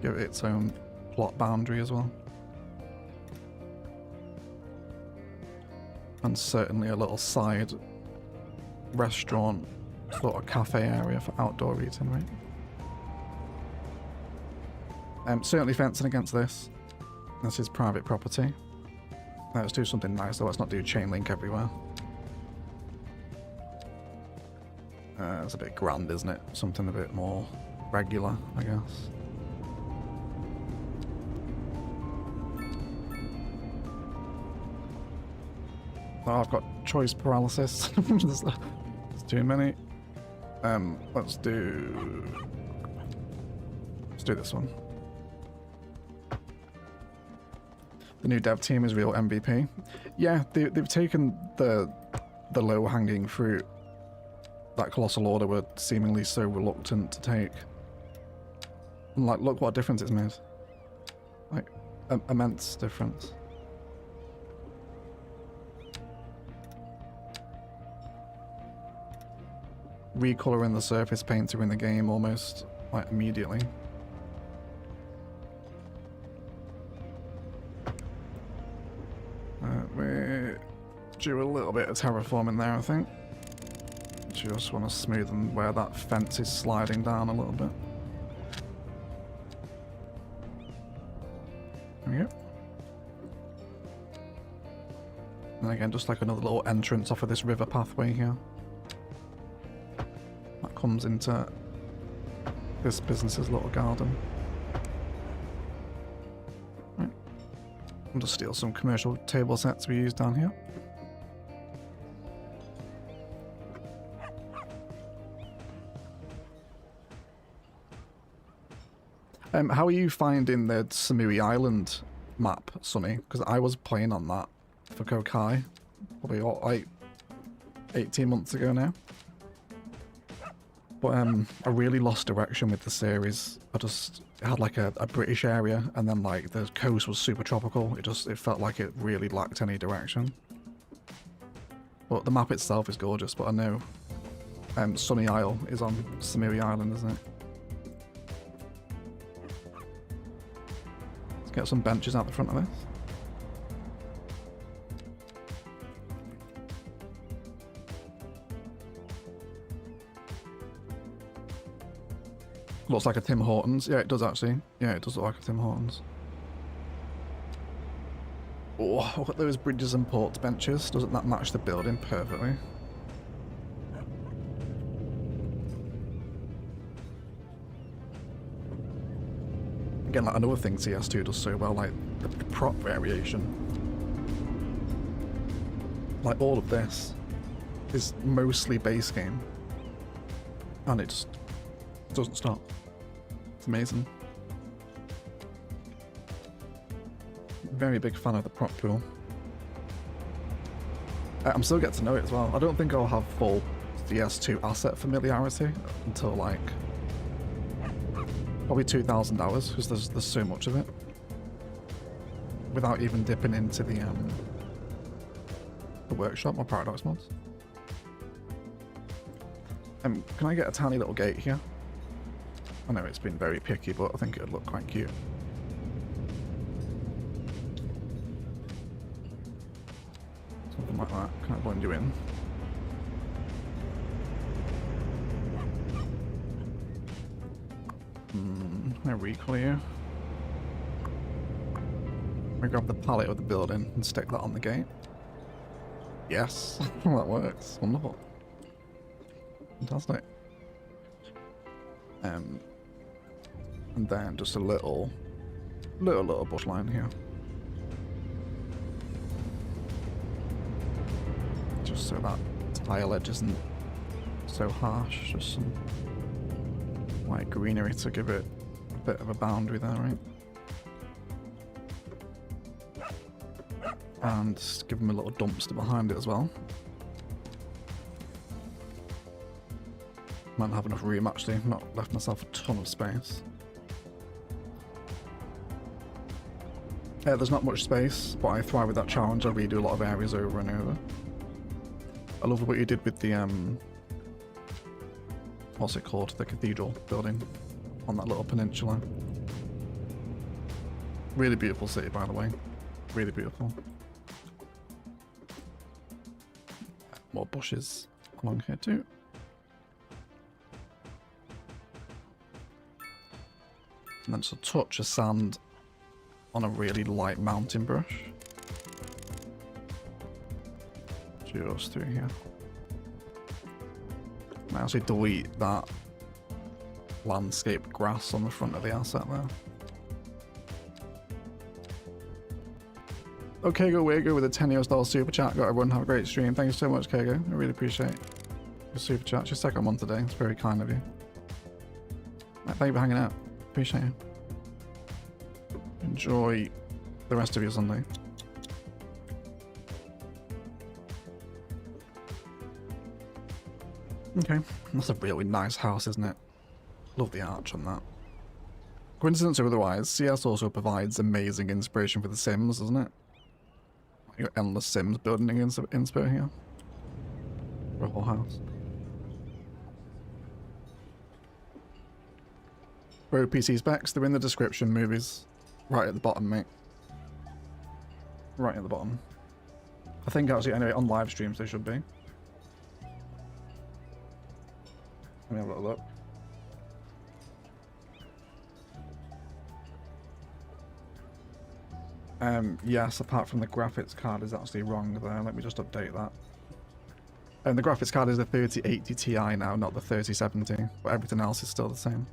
Give it its own plot boundary as well. And certainly a little side restaurant sort of cafe area for outdoor eating, right? Certainly fencing against this. This is private property. Let's do something nice though, let's not do chain link everywhere. It's a bit grand, isn't it? Something a bit more regular, I guess. Oh, I've got choice paralysis. There's too many. Let's do this one. The new dev team is real MVP. Yeah, they've taken the low-hanging fruit that Colossal Order were seemingly so reluctant to take. And like, look what a difference it's made. Like, immense difference. Recoloring the surface painter in the game almost like immediately. We're due a little bit of terraforming there, I think. Just want to smoothen where that fence is sliding down a little bit. There we go. And again, just like another little entrance off of this river pathway here. That comes into this business's little garden. I'll just steal some commercial table sets we use down here. How are you finding the Samui Island map, Sonny? Because I was playing on that for Kokai probably like 18 months ago now. But I really lost direction with the series. It had like a British area, and then like the coast was super tropical. It felt like it really lacked any direction. But the map itself is gorgeous, but I know Sunny Isle is on Samui Island, isn't it? Let's get some benches out the front of this. Looks like a Tim Hortons. Yeah, it does actually. Yeah, it does look like a Tim Hortons. Oh, look at those bridges and ports benches. Doesn't that match the building perfectly? Again, like another thing CS2 does so well, like the prop variation. Like all of this is mostly base game. And it just doesn't stop. It's amazing. Very big fan of the prop pool. I'm still getting to know it as well. I don't think I'll have full CS2 asset familiarity until like probably 2,000 hours, because there's so much of it. Without even dipping into the workshop or Paradox mods. Can I get a tiny little gate here? I know it's been very picky, but I think it would look quite cute. Something like that. Can I blend you in? Can I reclear? I grab the pallet of the building and stick that on the gate. Yes, that works. Wonderful. Fantastic. And then just a little bush line here. Just so that tile edge isn't so harsh. Just some white greenery to give it a bit of a boundary there, right? And just give them a little dumpster behind it as well. Might not have enough room actually, not left myself a ton of space. Yeah, there's not much space, but I thrive with that challenge. I redo a lot of areas over and over. I love what you did with the, what's it called? The cathedral building on that little peninsula. Really beautiful city, by the way. Really beautiful. More bushes along here too. And then just a touch of sand on a really light mountain brush. Just through here. I actually delete that landscaped grass on the front of the asset there. Okay, go Wago with a $10 super chat. Got everyone, have a great stream. Thank you so much, Kago. I really appreciate your super chat. It's your second one today. It's very kind of you. Thank you for hanging out. Appreciate it. Enjoy the rest of your Sunday. Okay, that's a really nice house, isn't it? Love the arch on that. Coincidence or otherwise, CS also provides amazing inspiration for The Sims, doesn't it? You got endless Sims building inspo here. For a whole house. Bro, PC specs, they're in the description, movies. Right at the bottom, mate. Right at the bottom. I think actually, anyway, on live streams they should be. Let me have a little look. Yes, apart from the graphics card is actually wrong there. Let me just update that. And the graphics card is the 3080 Ti now, not the 3070, but everything else is still the same.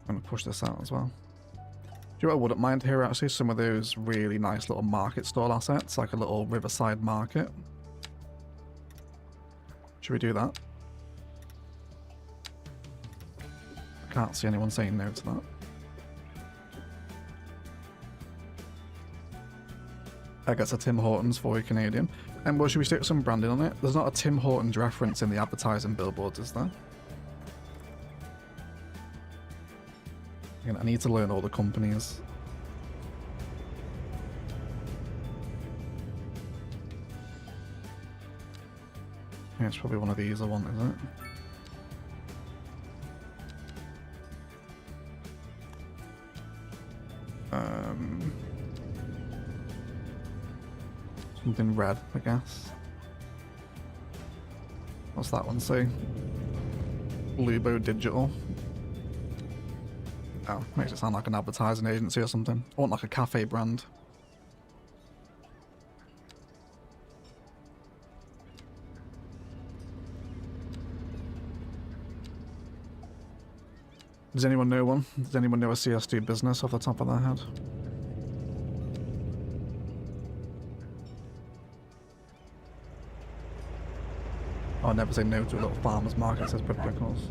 I'm going to push this out as well. Do you know what I wouldn't mind here actually? Some of those really nice little market stall assets, like a little riverside market. Should we do that? I can't see anyone saying no to that. I guess a Tim Hortons for a Canadian. And well, should we stick some branding on it? There's not a Tim Hortons reference in the advertising billboards, is there? I need to learn all the companies. Yeah, it's probably one of these I want, isn't it? Something red, I guess. What's that one say? Lubo Digital. Oh, makes it sound like an advertising agency or something. I want like a cafe brand. Does anyone know one? Does anyone know a CS2 business off the top of their head? I'll never say no to a little farmer's market, says Pickles.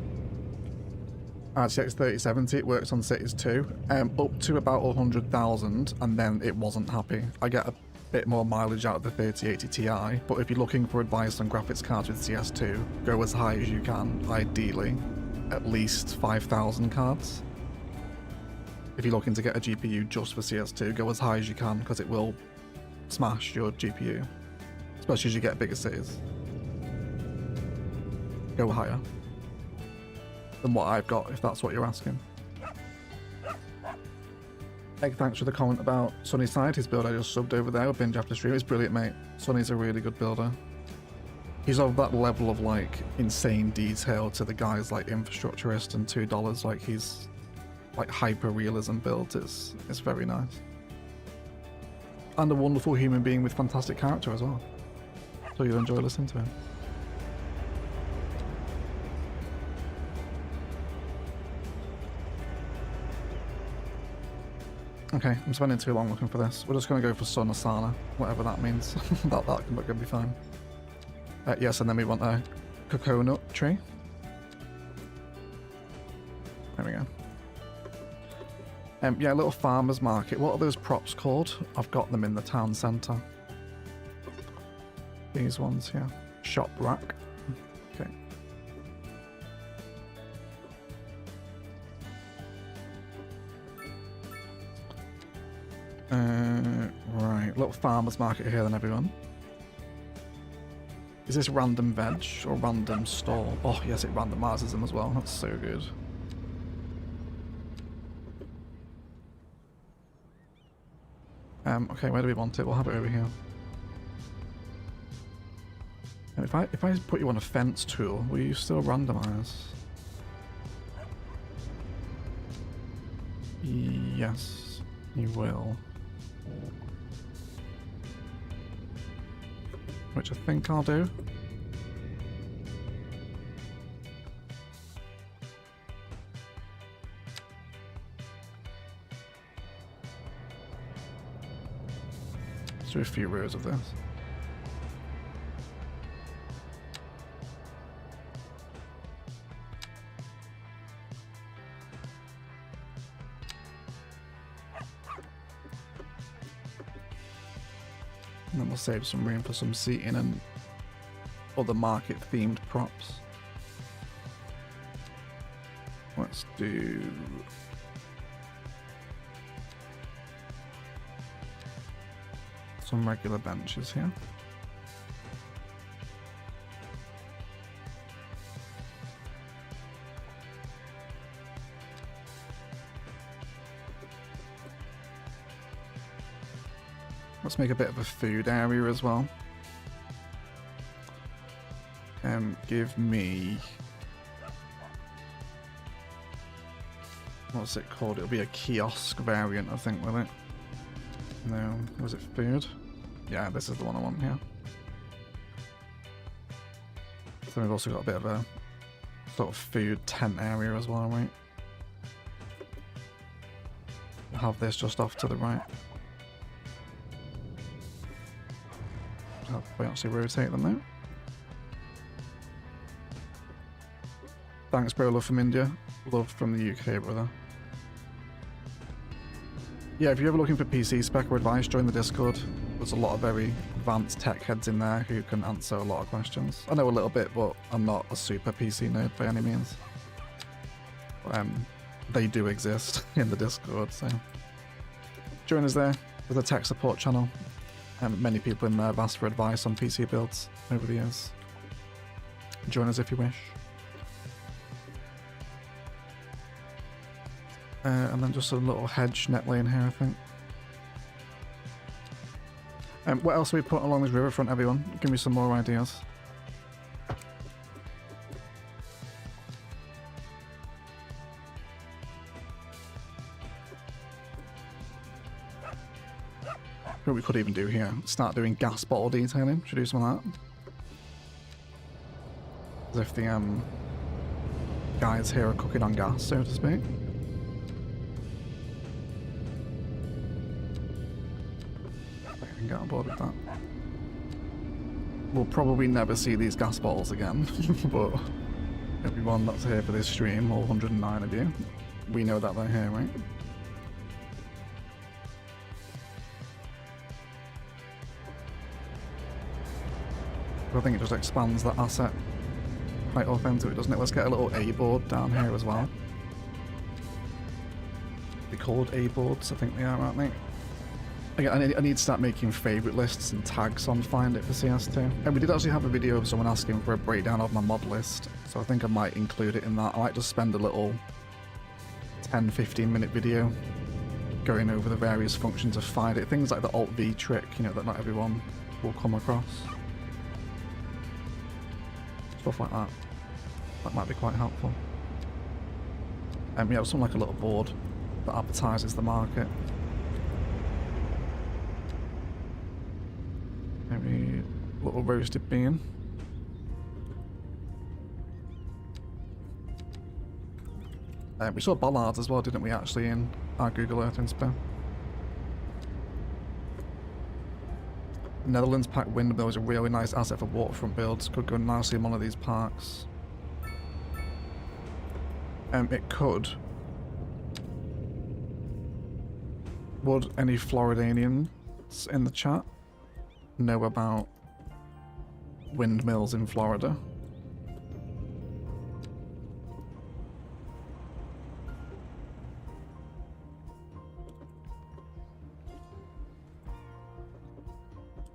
RTX 3070, it works on Cities too. Up to about 100,000, and then it wasn't happy. I get a bit more mileage out of the 3080 Ti, but if you're looking for advice on graphics cards with CS2, go as high as you can, ideally. At least 5,000 cards. If you're looking to get a GPU just for CS2, go as high as you can, because it will smash your GPU. Especially as you get bigger cities. Go higher than what I've got, if that's what you're asking. Egg, thanks for the comment about Sunnyside. His build I just subbed over there with Binge After Stream. It's brilliant, mate. Sunny's a really good builder. He's of that level of like insane detail to the guys like Infrastructurist and $2. Like he's like hyper realism builds. It's very nice. And a wonderful human being with fantastic character as well. So you'll enjoy listening to him. Okay, I'm spending too long looking for this. We're just going to go for Sun Asana, whatever that means. that can be fine. Yes, and then we want a coconut tree. There we go. Yeah, a little farmer's market. What are those props called? I've got them in the town centre. These ones here. Shop rack. Okay. Right, little farmer's market here then, everyone. Is this random veg or random stall? Oh yes, it randomizes them as well. That's so good. Okay, where do we want it? We'll have it over here. And if I put you on a fence tool, will you still randomize? Yes, you will. Which I think I'll do. Let's do a few rows of this. And then we'll save some room for some seating and other market themed props. Let's do some regular benches here. Let's make a bit of a food area as well. Give me... what's it called? It'll be a kiosk variant, I think, will it? No, was it food? Yeah, this is the one I want here. So we've also got a bit of a sort of food tent area as well, right? have this just off to the right. We actually rotate them now. Thanks, bro. Love from India. Love from the UK, brother. Yeah, if you're ever looking for PC spec or advice, join the Discord. There's a lot of very advanced tech heads in there who can answer a lot of questions. I know a little bit, but I'm not a super PC nerd by any means. They do exist in the Discord, so join us there. There's a tech support channel. Many people in there have asked for advice on PC builds over the years. Join us if you wish. And then just a little hedge net lane here, I think. What else are we putting along this riverfront, everyone? Give me some more ideas. What we could even do here, start doing gas bottle detailing. Should do some of that. As if the guys here are cooking on gas, so to speak. I can get on board with that. We'll probably never see these gas bottles again, but everyone that's here for this stream, all 109 of you, we know that they're here, right? I think it just expands that asset quite offensively, doesn't it? Let's get a little A board down here as well. They're called A boards, I think they are, aren't they? Again, I need to start making favourite lists and tags on Find It for CS2. And we did actually have a video of someone asking for a breakdown of my mod list, so I think I might include it in that. I might just spend a little 10-15 minute video going over the various functions of Find It. Things like the Alt-V trick, you know, that not everyone will come across. Stuff like that. That might be quite helpful. We have something like a little board that advertises the market. Maybe a little roasted bean. We saw bollards as well, didn't we, actually, in our Google Earth Inspo. Netherlands packed windmill is a really nice asset for waterfront builds. Could go nicely in one of these parks. It could. Would any Floridanians in the chat know about windmills in Florida?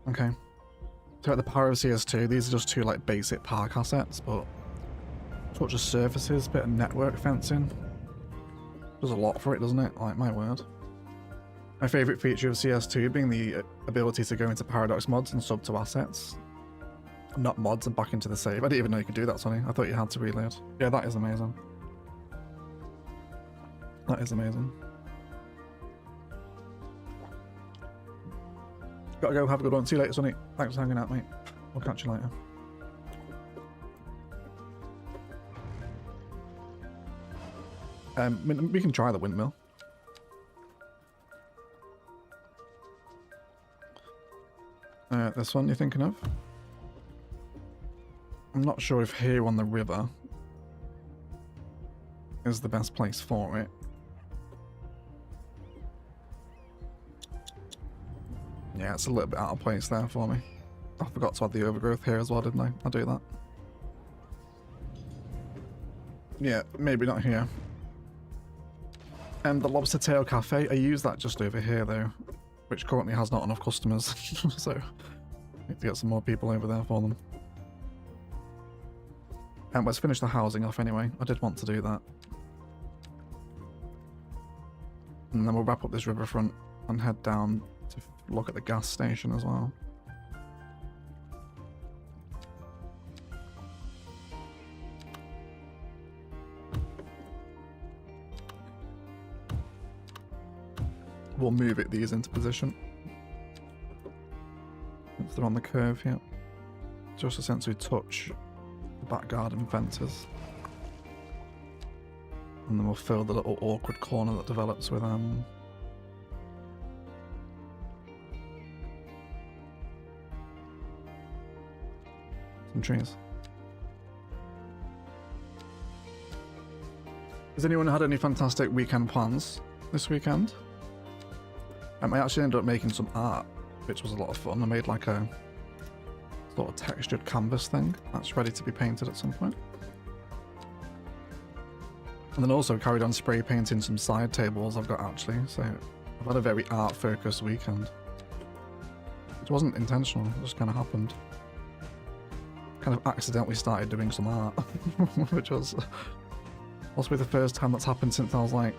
Okay. So at the power of CS2, these are just two like basic park assets, but touch of surfaces, bit of network fencing. Does a lot for it, doesn't it? Like, my word. My favourite feature of CS2 being the ability to go into Paradox mods and sub to assets. Not mods and back into the save. I didn't even know you could do that, Sonny. I thought you had to reload. Yeah, that is amazing. That is amazing. Gotta go, have a good one. See you later, Sonny. Thanks for hanging out, mate. We'll catch you later. We can try the windmill. This one you're thinking of? I'm not sure if here on the river is the best place for it. Yeah, it's a little bit out of place there for me. I forgot to add the overgrowth here as well, didn't I? I'll do that. Yeah, maybe not here. And the Lobster Tail Cafe, I use that just over here though, which currently has not enough customers, so I need to get some more people over there for them. And let's finish the housing off anyway. I did want to do that. And then we'll wrap up this riverfront and head down to look at the gas station as well. We'll move these into position. If they're on the curve here. Just essentially touch the back garden fences. And then we'll fill the little awkward corner that develops with some trees. Has anyone had any fantastic weekend plans this weekend? I actually ended up making some art, which was a lot of fun. I made like a sort of textured canvas thing that's ready to be painted at some point. And then also carried on spray painting some side tables I've got actually, so I've had a very art focused weekend. It wasn't intentional, it just kind of happened. Kind of accidentally started doing some art, which was possibly the first time that's happened since I was like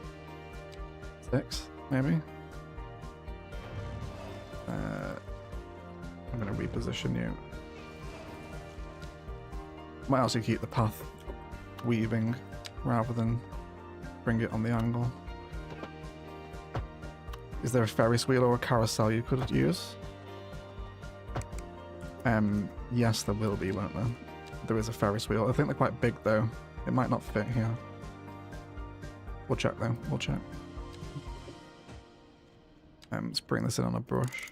6, maybe. I'm going to reposition you. Might also keep the path weaving rather than bring it on the angle. Is there a Ferris wheel or a carousel you could use? Yes, there will be, won't there? There is a Ferris wheel. I think they're quite big though. It might not fit here. We'll check though. We'll check. Let's bring this in on a brush.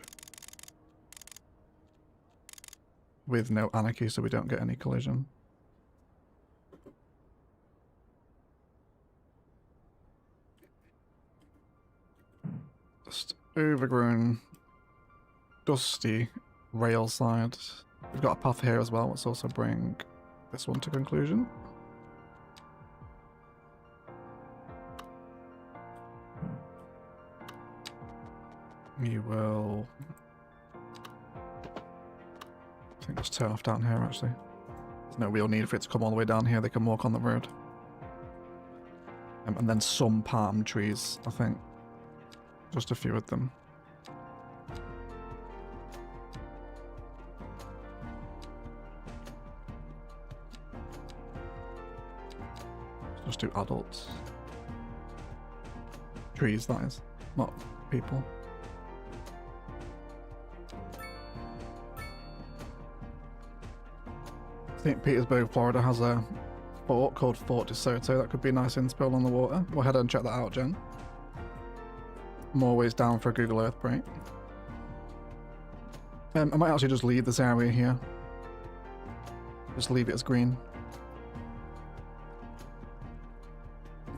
With no anarchy so we don't get any collision. Just overgrown, dusty rail side. We've got a path here as well. Let's also bring this one to conclusion. You will... I think just turn off down here actually. There's no real need for it to come all the way down here. They can walk on the road. And then some palm trees, I think. Just a few of them. Just do adults. Trees, that is. Not people. St. Petersburg, Florida has a fort called Fort DeSoto. That could be a nice inspo on the water. Go ahead and check that out, Jen. I'm always down for a Google Earth break. I might actually just leave this area here. Just leave it as green.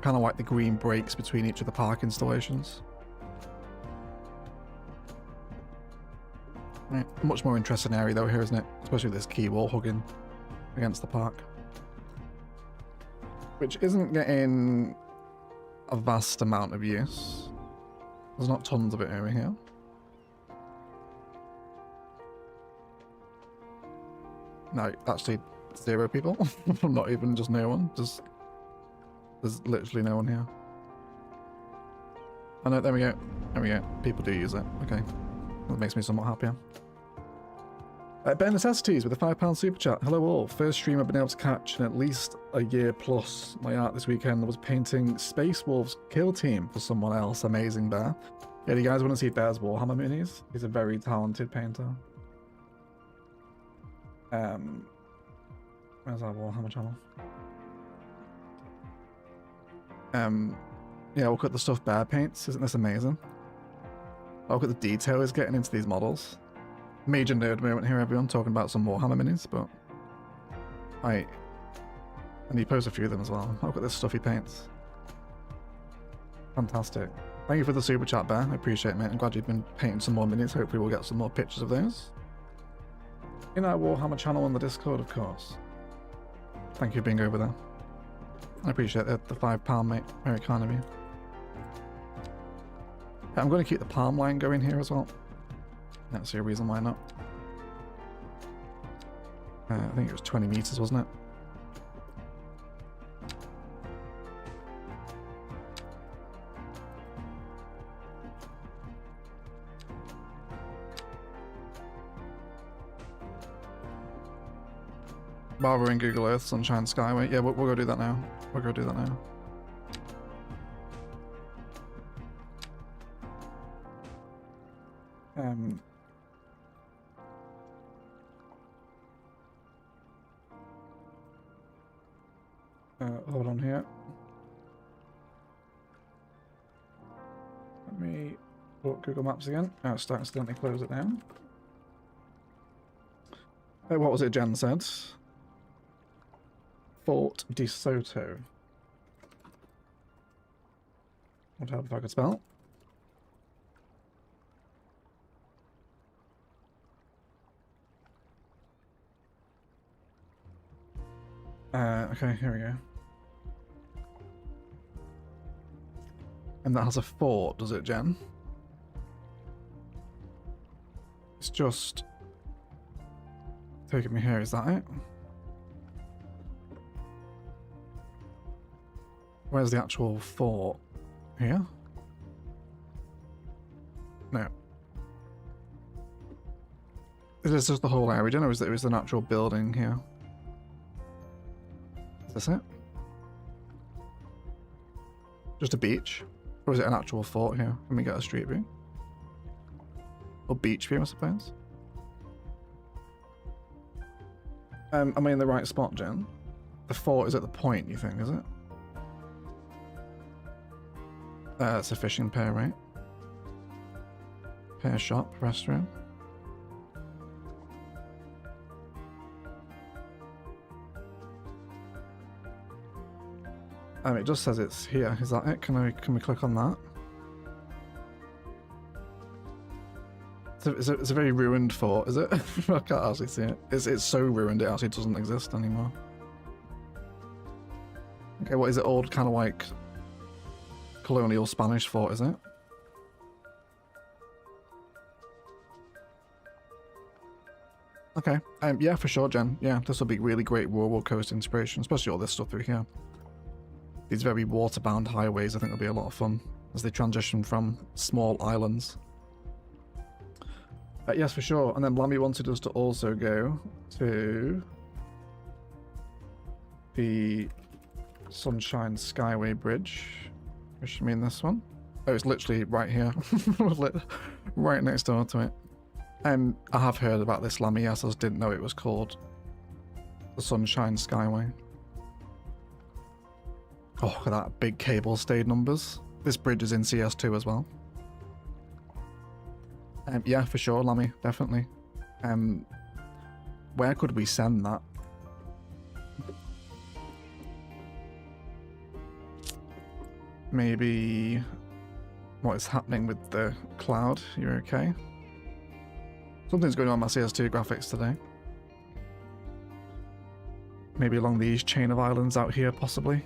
Kind of like the green breaks between each of the park installations. Right. Much more interesting area though here, isn't it? Especially with this key wall hugging against the park. Which isn't getting a vast amount of use. There's not tons of it over here. No, actually 0 people. Not even just no one. Just there's literally no one here. Oh no, there we go. There we go. People do use it. Okay. That makes me somewhat happier. Bare Necessities with a £5 super chat. Hello all. First stream I've been able to catch in at least a year plus. My art this weekend was painting Space Wolf's kill team for someone else. Amazing Bear. Yeah, do you guys want to see Bear's Warhammer minis? He's a very talented painter. Where's our Warhammer channel? Yeah, look at the stuff Bear paints. Isn't this amazing? Look at the detail he's getting into these models. Major nerd moment here, everyone, talking about some Warhammer minis, but... and he posts a few of them as well. Look at this stuff he paints. Fantastic. Thank you for the super chat, Bear. I appreciate it, mate. I'm glad you've been painting some more minis. Hopefully we'll get some more pictures of those. In our Warhammer channel on the Discord, of course. Thank you for being over there. I appreciate the £5, mate. Very kind of you. Yeah, I'm going to keep the palm line going here as well. I don't see a reason why not. I think it was 20 meters, wasn't it? While we're in Google Earth, Sunshine Skyway. Yeah, we'll go do that now. We'll go do that now. Hold on here. Let me put Google Maps again. Oh, it's accidentally close it down. What was it Jen said? Fort de Soto. Would help if I could spell. Okay, here we go. And that has a fort, does it, Jen? It's just taking me here, is that it? Where's the actual fort? Here? No. Is this just the whole area, or is there an actual building here? Is this it? Just a beach? Or is it an actual fort here? Let me get a street view. Or beach view, I suppose. Am I in the right spot, Jen? The fort is at the point, you think, is it? It's a fishing pier, right? Pier shop, restaurant. It just says it's here. Is that it? Can we click on that? It's a very ruined fort, is it? I can't actually see it. It's so ruined it actually doesn't exist anymore. Okay, what is it? Old kind of like colonial Spanish fort, is it? Okay. Yeah, for sure, Jen. Yeah, this will be really great rural coast inspiration, especially all this stuff through here. These very waterbound highways, I think, will be a lot of fun as they transition from small islands. Yes, for sure. And then Blammy wanted us to also go to the Sunshine Skyway Bridge. Which should mean this one. Oh, it's literally right here. Right next door to it. I have heard about this, Lammy. Yes, I just didn't know it was called the Sunshine Skyway. Oh, look at that. Big cable stayed numbers. This bridge is in CS2 as well. Yeah, for sure, Lammy. Definitely. Where could we send that? Maybe... What is happening with the cloud? You're okay? Something's going on my CS2 graphics today. Maybe along these chain of islands out here, possibly.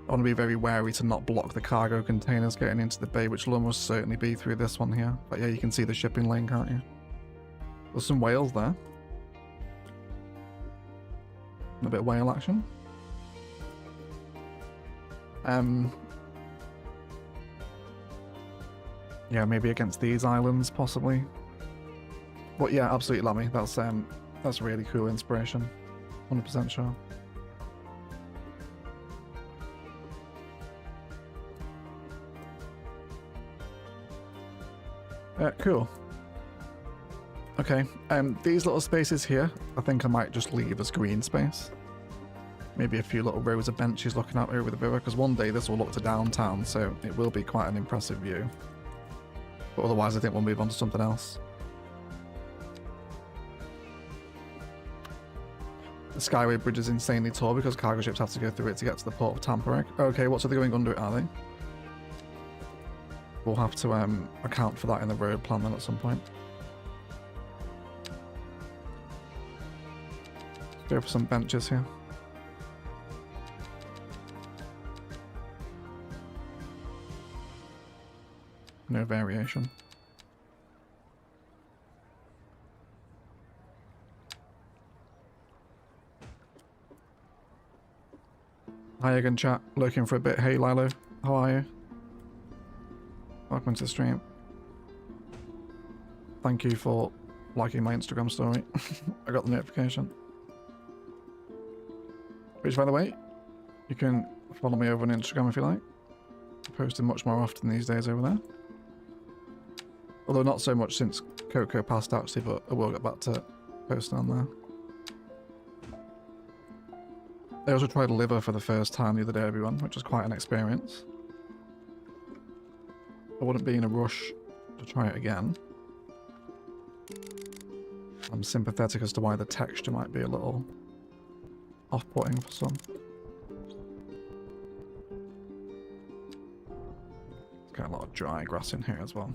I want to be very wary to not block the cargo containers getting into the bay, which will almost certainly be through this one here. But yeah, you can see the shipping lane, can't you? There's some whales there. A bit of whale action. Yeah, maybe against these islands, possibly. But yeah, absolutely, Lammy. That's really cool inspiration. 100% sure. Cool. Okay, these little spaces here, I think I might just leave as green space. Maybe a few little rows of benches looking out over the river, because one day this will look to downtown, so it will be quite an impressive view. But otherwise I think we'll move on to something else. The Skyway Bridge is insanely tall because cargo ships have to go through it to get to the port of Tampa. Okay, what, so they're going under it, are they? We'll have to account for that in the road plan then at some point. Go for some benches here. No variation. Hi again, chat. Looking for a bit. Hey, Lilo. How are you? Welcome to the stream. Thank you for liking my Instagram story. I got the notification. Which, by the way, you can follow me over on Instagram if you like. I'm posting much more often these days over there. Although not so much since Coco passed actually, but I will get back to posting on there. I also tried liver for the first time the other day, everyone, which was quite an experience. I wouldn't be in a rush to try it again. I'm sympathetic as to why the texture might be a little off-putting for some. Got a lot of dry grass in here as well.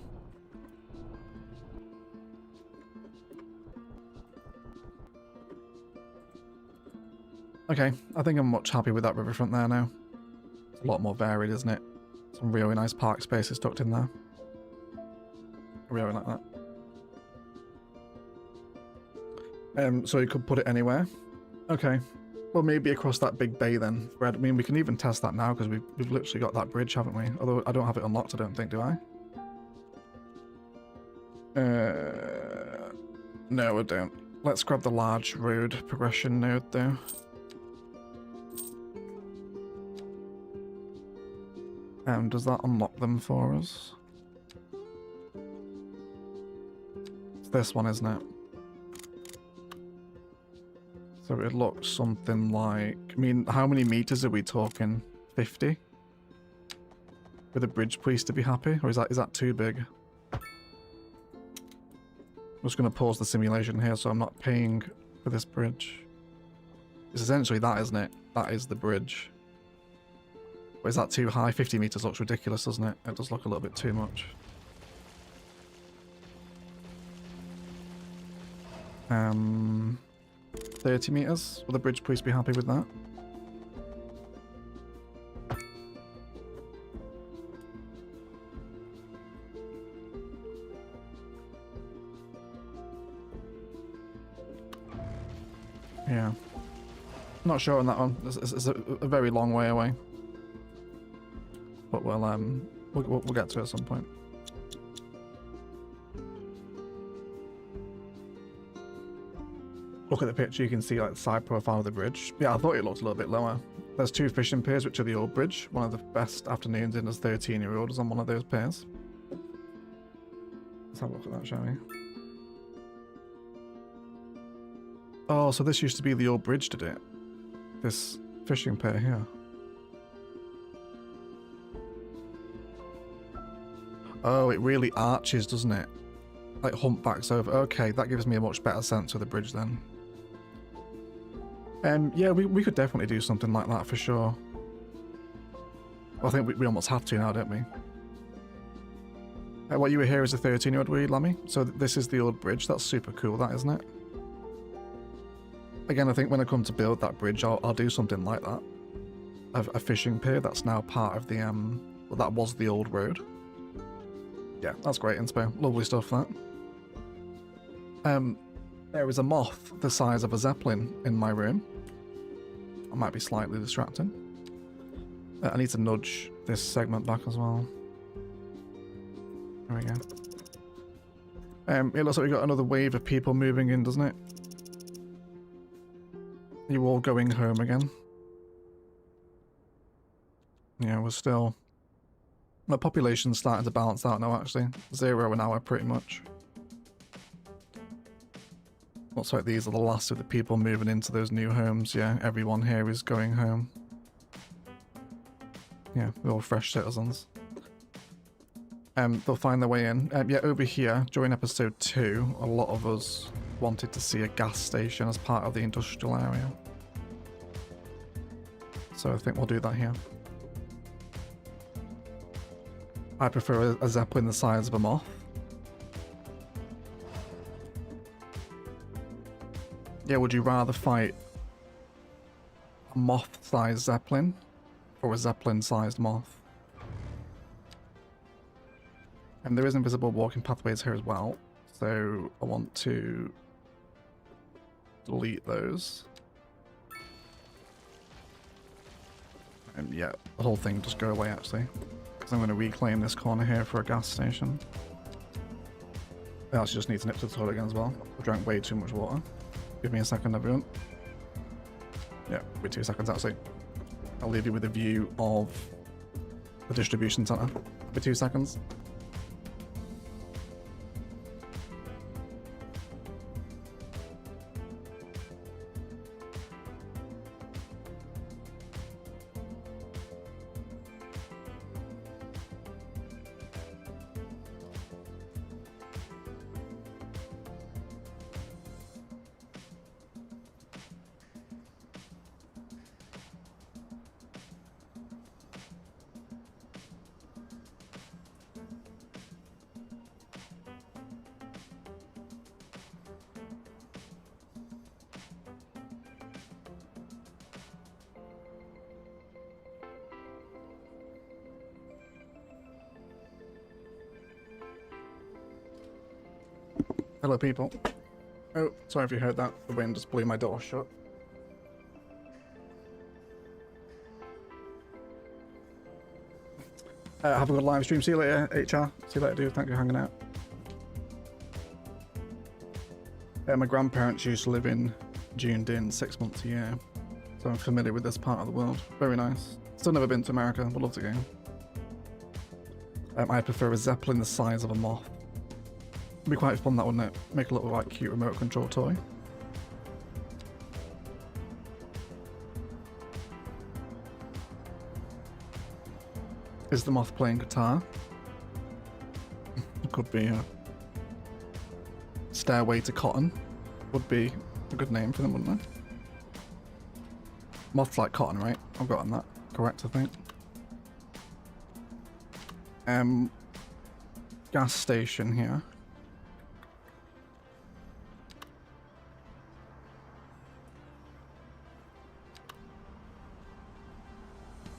Okay, I think I'm much happy with that riverfront there now. It's a lot more varied, isn't it? Some really nice park spaces tucked in there. I really like that. So you could put it anywhere. Okay. Well, maybe across that big bay then. I mean, we can even test that now because we've literally got that bridge, haven't we? Although I don't have it unlocked, I don't think, do I? No, I don't. Let's grab the large road progression node though. Does that unlock them for us? It's this one, isn't it? So it looks something like... I mean, how many meters are we talking? 50? For the bridge police to be happy? Or is that too big? I'm just going to pause the simulation here so I'm not paying for this bridge. It's essentially that, isn't it? That is the bridge. But is that too high? 50 meters looks ridiculous, doesn't it? It does look a little bit too much. 30 meters? Will the bridge police be happy with that? Yeah. Not sure on that one. It's a very long way away. But we'll get to it at some point. Look at the picture, you can see like the side profile of the bridge. Yeah, I thought it looked a little bit lower. There's 2 fishing piers, which are the old bridge. One of the best afternoons in as 13-year-old is on one of those piers. Let's have a look at that, shall we? Oh, so this used to be the old bridge, did it? This fishing pier here. Oh, it really arches, doesn't it? Like humpbacks over. Okay, that gives me a much better sense of the bridge then. Yeah, we could definitely do something like that for sure. Well, I think we almost have to now, don't we? What you were here as a 13-year-old, were you, Lammy? So this is the old bridge. That's super cool, that, isn't it? Again, I think when I come to build that bridge, I'll do something like that. A fishing pier that's now part of the, well, that was the old road. Yeah, that's great, Inspo. Lovely stuff, that. There is a moth the size of a zeppelin in my room. I might be slightly distracting. I need to nudge this segment back as well. There we go. It looks like we've got another wave of people moving in, doesn't it? You all going home again? Yeah, we're still... The population's starting to balance out now, actually. 0 an hour, pretty much. Looks like these are the last of the people moving into those new homes. Yeah, everyone here is going home. Yeah, we're all fresh citizens. They'll find their way in. Yeah, over here, during episode 2, a lot of us wanted to see a gas station as part of the industrial area. So I think we'll do that here. I prefer a zeppelin the size of a moth. Yeah, would you rather fight a moth-sized zeppelin or a zeppelin-sized moth? And there is invisible walking pathways here as well, so I want to delete those. And yeah, the whole thing just go away actually. Because I'm going to reclaim this corner here for a gas station. I actually just need to nip to the toilet again as well. I drank way too much water. Give me a second, everyone. Yeah, wait 2 seconds actually. I'll leave you with a view of the distribution center. For 2 seconds. Hello, people. Oh, sorry if you heard that. The wind just blew my door shut. Have a good live stream. See you later, HR. See you later, dude. Thank you for hanging out. My grandparents used to live in Dunedin 6 months a year, so I'm familiar with this part of the world. Very nice. Still never been to America. Would love to go. I prefer a Zeppelin the size of a moth. It'd be quite fun, that, wouldn't it? Make a little like cute remote control toy. Is the moth playing guitar? Could be a Stairway to Cotton. Would be a good name for them, wouldn't it? Moths like cotton, right? I've gotten that correct, I think. Gas station here.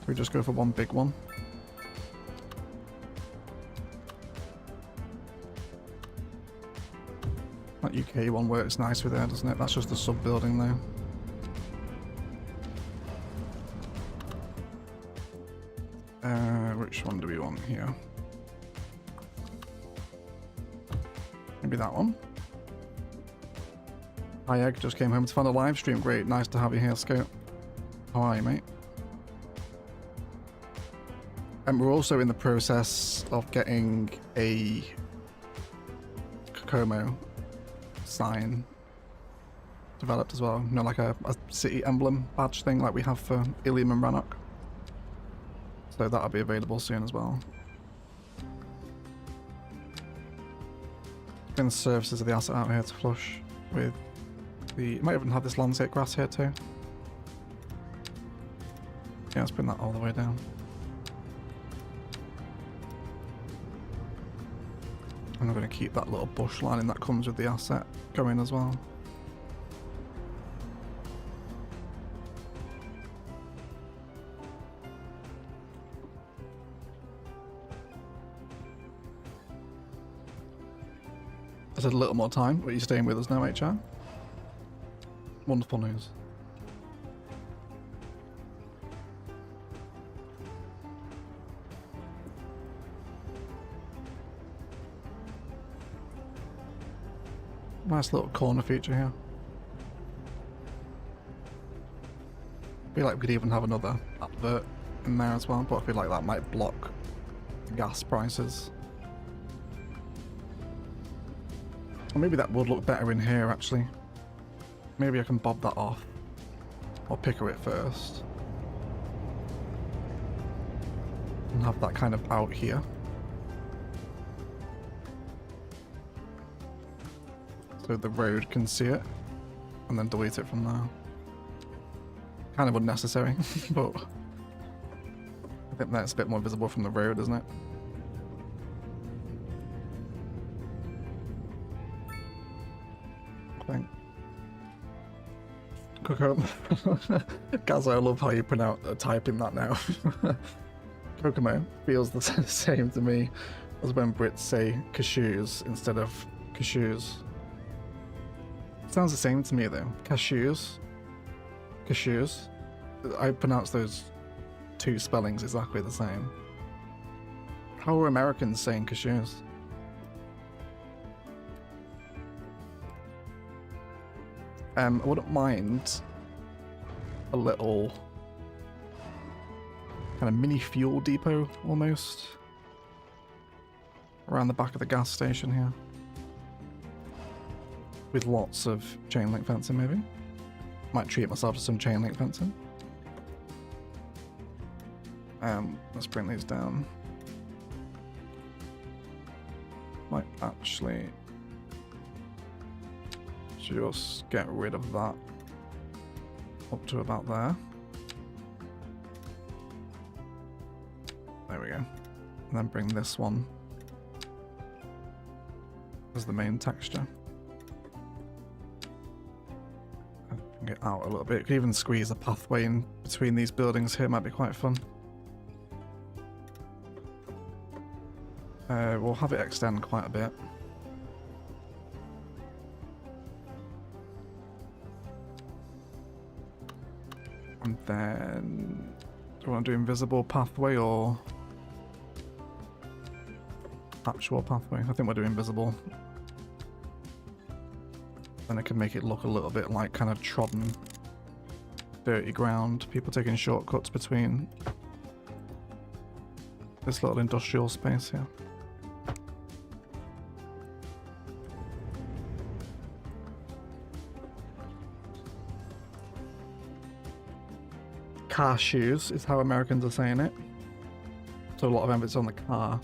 We just go for one big one. That UK one works nice with there, doesn't it? That's just the sub building there. Which one do we want here? Maybe that one. Hi Egg, just came home to find a live stream. Great, nice to have you here, Scout. How are you, mate? And we're also in the process of getting a Kokomo sign developed as well. You know, like a city emblem badge thing like we have for Ilium and Rannoch. So that'll be available soon as well. Getting the surfaces of the asset out here to flush with the... Might even have this landscape grass here too. Yeah, let's bring that all the way down. And I'm going to keep that little bush lining that comes with the asset going as well. I said a little more time, but you're staying with us now, HR? Wonderful news. Nice little corner feature here. I feel like we could even have another advert in there as well, but I feel like that might block the gas prices. Or maybe that would look better in here, actually. Maybe I can bob that off. Or picker it first. And have that kind of out here. So the road can see it. And then delete it from there. Kind of unnecessary, but I think that's a bit more visible from the road, isn't it? Kokomo. Gazo, I love how you typing that now. Kokomo feels the same to me as when Brits say cashews instead of cashews. Sounds the same to me though. Cashews. Cashews. I pronounce those two spellings exactly the same. How are Americans saying cashews? I wouldn't mind a little kind of mini fuel depot almost around the back of the gas station here with lots of chain link fencing maybe. Might treat myself to some chain link fencing. Let's bring these down. Might actually just get rid of that up to about there. There we go. And then bring this one as the main texture. Bring it out a little bit. Could even squeeze a pathway in between these buildings here, might be quite fun. We'll have it extend quite a bit. then do I want to do invisible pathway or actual pathway? I think we'll do invisible. Then I can make it look a little bit like kind of trodden, dirty ground. People taking shortcuts between this little industrial space here. Car shoes is how Americans are saying it. So a lot of emphasis on the car.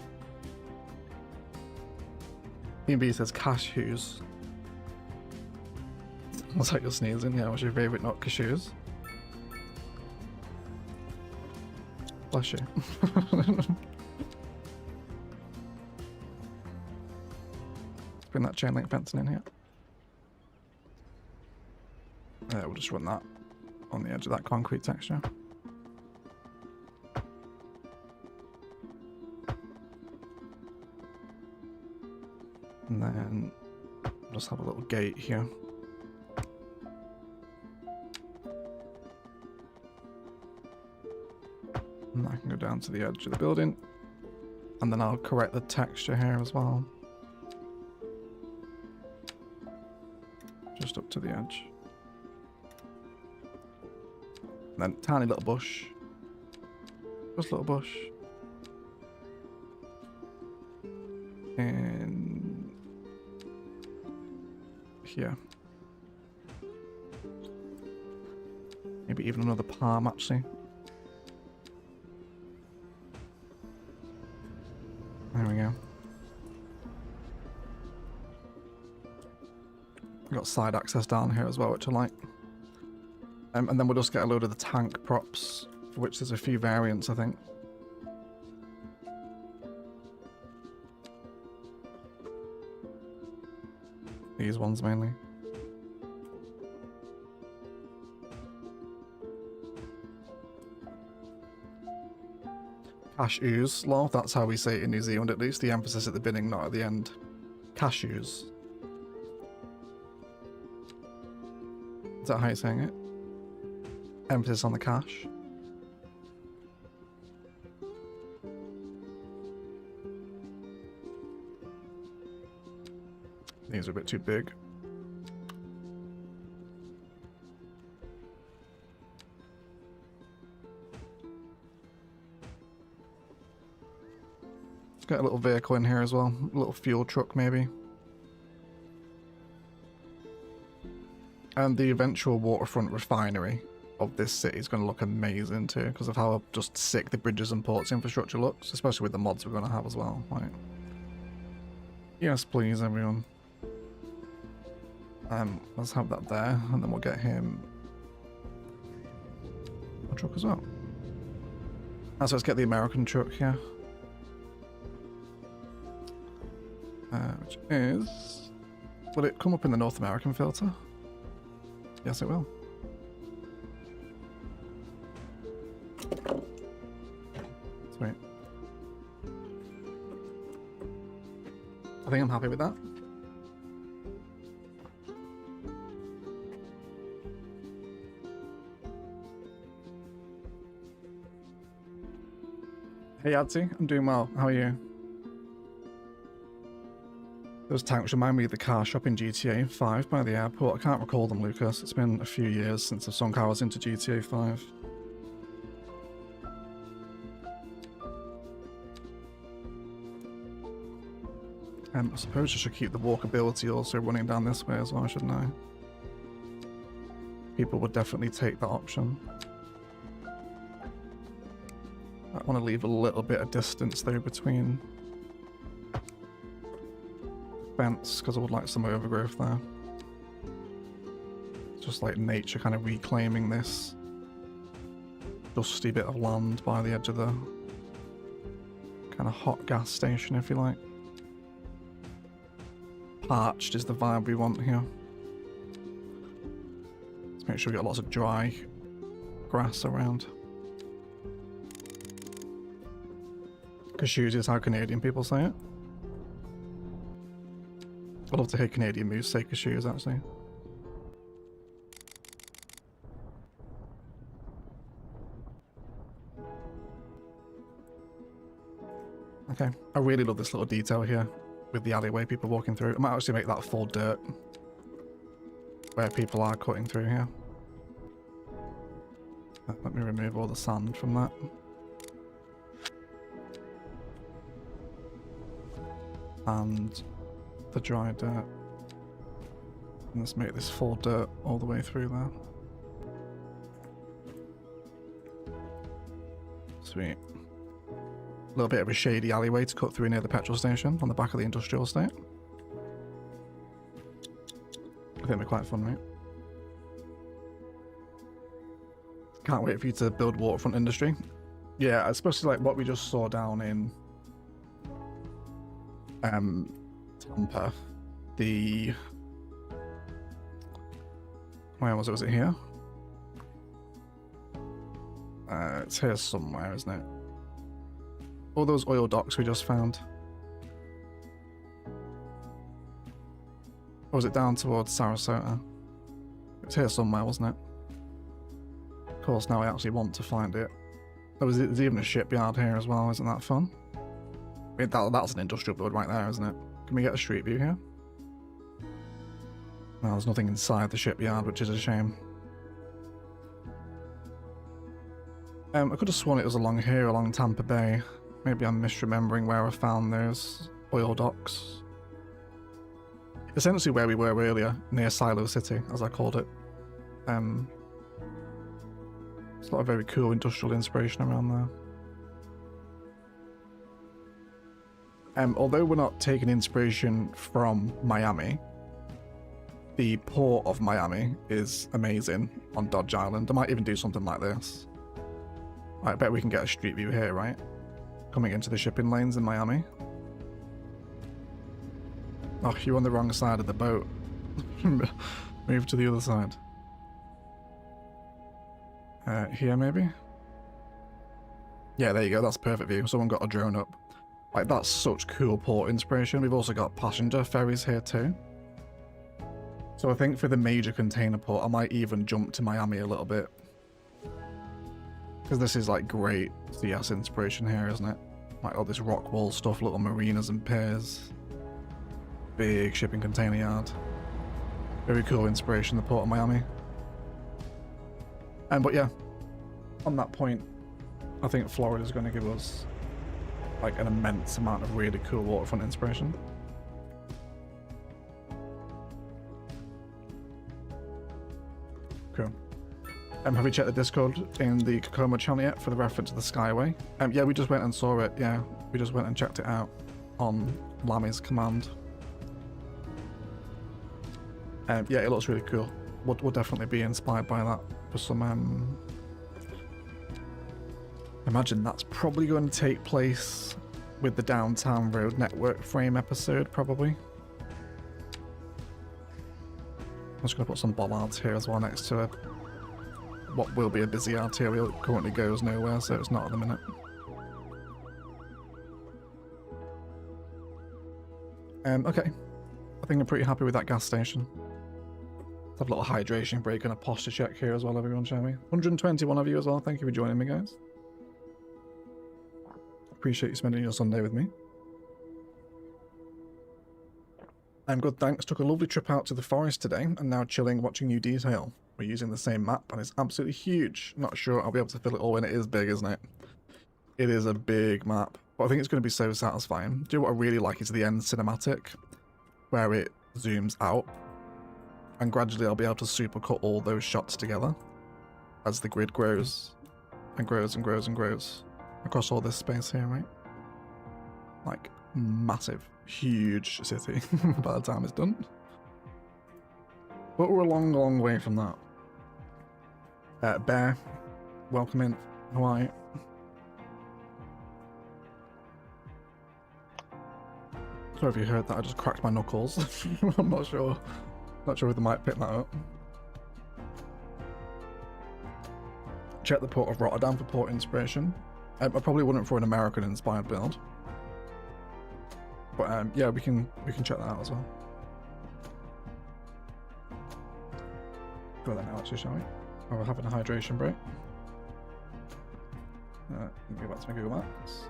B&B says cashews. What's that you're sneezing? Yeah, what's your favourite nut? Cashews? Bless you. Bring that chain link fencing in here. Yeah, we'll just run that on the edge of that concrete texture. And then we'll just have a little gate here. And I can go down to the edge of the building. And then I'll correct the texture here as well. Just up to the edge. And then tiny little bush. Just a little bush. And here. Maybe even another palm actually. There we go. We've got side access down here as well, which I like. And then we'll just get a load of the tank props, for which there's a few variants, I think. These ones mainly. Cashews, lol, that's how we say it in New Zealand at least. The emphasis at the beginning, not at the end. Cashews. Is that how you're saying it? Emphasis on the cash. These are a bit too big. Let's get a little vehicle in here as well. A little fuel truck maybe. And the eventual waterfront refinery of this city is going to look amazing too, because of how just sick the bridges and ports infrastructure looks, especially with the mods we're going to have as well. Right. Yes, please, everyone. Let's have that there, and then we'll get him a truck as well. So let's get the American truck here. Which is... Will it come up in the North American filter? Yes, it will. Sweet. I think I'm happy with that. Hey Adzi, I'm doing well. How are you? Those tanks remind me of the car shop in GTA 5 by the airport. I can't recall them, Lucas. It's been a few years since I've sunk hours into GTA 5. I suppose I should keep the walkability also running down this way as well, shouldn't I? People would definitely take that option. I want to leave a little bit of distance though between fence, because I would like some overgrowth there. It's just like nature kind of reclaiming this dusty bit of land by the edge of the kind of hot gas station, if you like. Parched is the vibe we want here. Let's make sure we got lots of dry grass around. Cashews is how Canadian people say it. I'd love to hear Canadian moose say cashews, actually. Okay, I really love this little detail here with the alleyway people walking through. I might actually make that full dirt where people are cutting through here. Let me remove all the sand from that. And the dry dirt. And let's make this full dirt all the way through there. Sweet. A little bit of a shady alleyway to cut through near the petrol station on the back of the industrial estate. I think they're quite fun, right? Can't wait for you to build waterfront industry. Yeah, especially like what we just saw down in Tampa. The... Where was it? Was it here? It's here somewhere, isn't it? All those oil docks we just found. Or was it down towards Sarasota? It's here somewhere, wasn't it? Of course, now I actually want to find it. There's even a shipyard here as well, isn't that fun? I mean, that's an industrial build right there, isn't it? Can we get a street view here? No, there's nothing inside the shipyard, which is a shame. I could have sworn it was along here, along Tampa Bay. Maybe I'm misremembering where I found those oil docks. Essentially where we were earlier, near Silo City, as I called it. There's a lot of very cool industrial inspiration around there. Although we're not taking inspiration from Miami, the port of Miami is amazing on Dodge Island. I might even do something like this. I bet we can get a street view here, right? Coming into the shipping lanes in Miami. Oh, you're on the wrong side of the boat. Move to the other side. Here maybe? Yeah, there you go, that's a perfect view. Someone got a drone up. Like, that's such cool port inspiration. We've also got passenger ferries here too. So I think for the major container port, I might even jump to Miami a little bit. Because this is like great CS inspiration here, isn't it? Like all this rock wall stuff, little marinas and piers. Big shipping container yard. Very cool inspiration, the port of Miami. But yeah, on that point, I think Florida's going to give us like an immense amount of really cool waterfront inspiration. Cool. Have you checked the Discord in the Kokomo channel yet for the reference to the Skyway? Yeah, we just went and saw it. Yeah, we just went and checked it out on Lami's command. Yeah, it looks really cool. We'll definitely be inspired by that for some. Imagine that's probably going to take place with the Downtown Road Network frame episode, probably. I'm just going to put some bollards here as well next to it. What will be a busy arterial. It currently goes nowhere, so it's not at the minute. Okay. I think I'm pretty happy with that gas station. Let's have a little hydration break and a posture check here as well, everyone, shall we? 121 of you as well. Thank you for joining me, guys. Appreciate you spending your Sunday with me. I'm good, thanks. Took a lovely trip out to the forest today and now chilling watching New Detail. We're using the same map and it's absolutely huge. Not sure I'll be able to fill it all in. It is big, isn't it? It is a big map, but I think it's going to be so satisfying. Do you know what I really like is the end cinematic, where it zooms out and gradually I'll be able to supercut all those shots together as the grid grows and grows and grows and grows across all this space here, right? Like, massive, huge city by the time it's done. But we're a long, long way from that. Bear, welcome in. How are you? Sorry if you heard that, I just cracked my knuckles. I'm not sure. Not sure if the mic picked that up. Check the port of Rotterdam for port inspiration. I probably wouldn't for an American inspired build. But yeah, we can check that out as well. Go there now actually, shall we? Oh, we're having a hydration break. Let me go back to my Google Maps.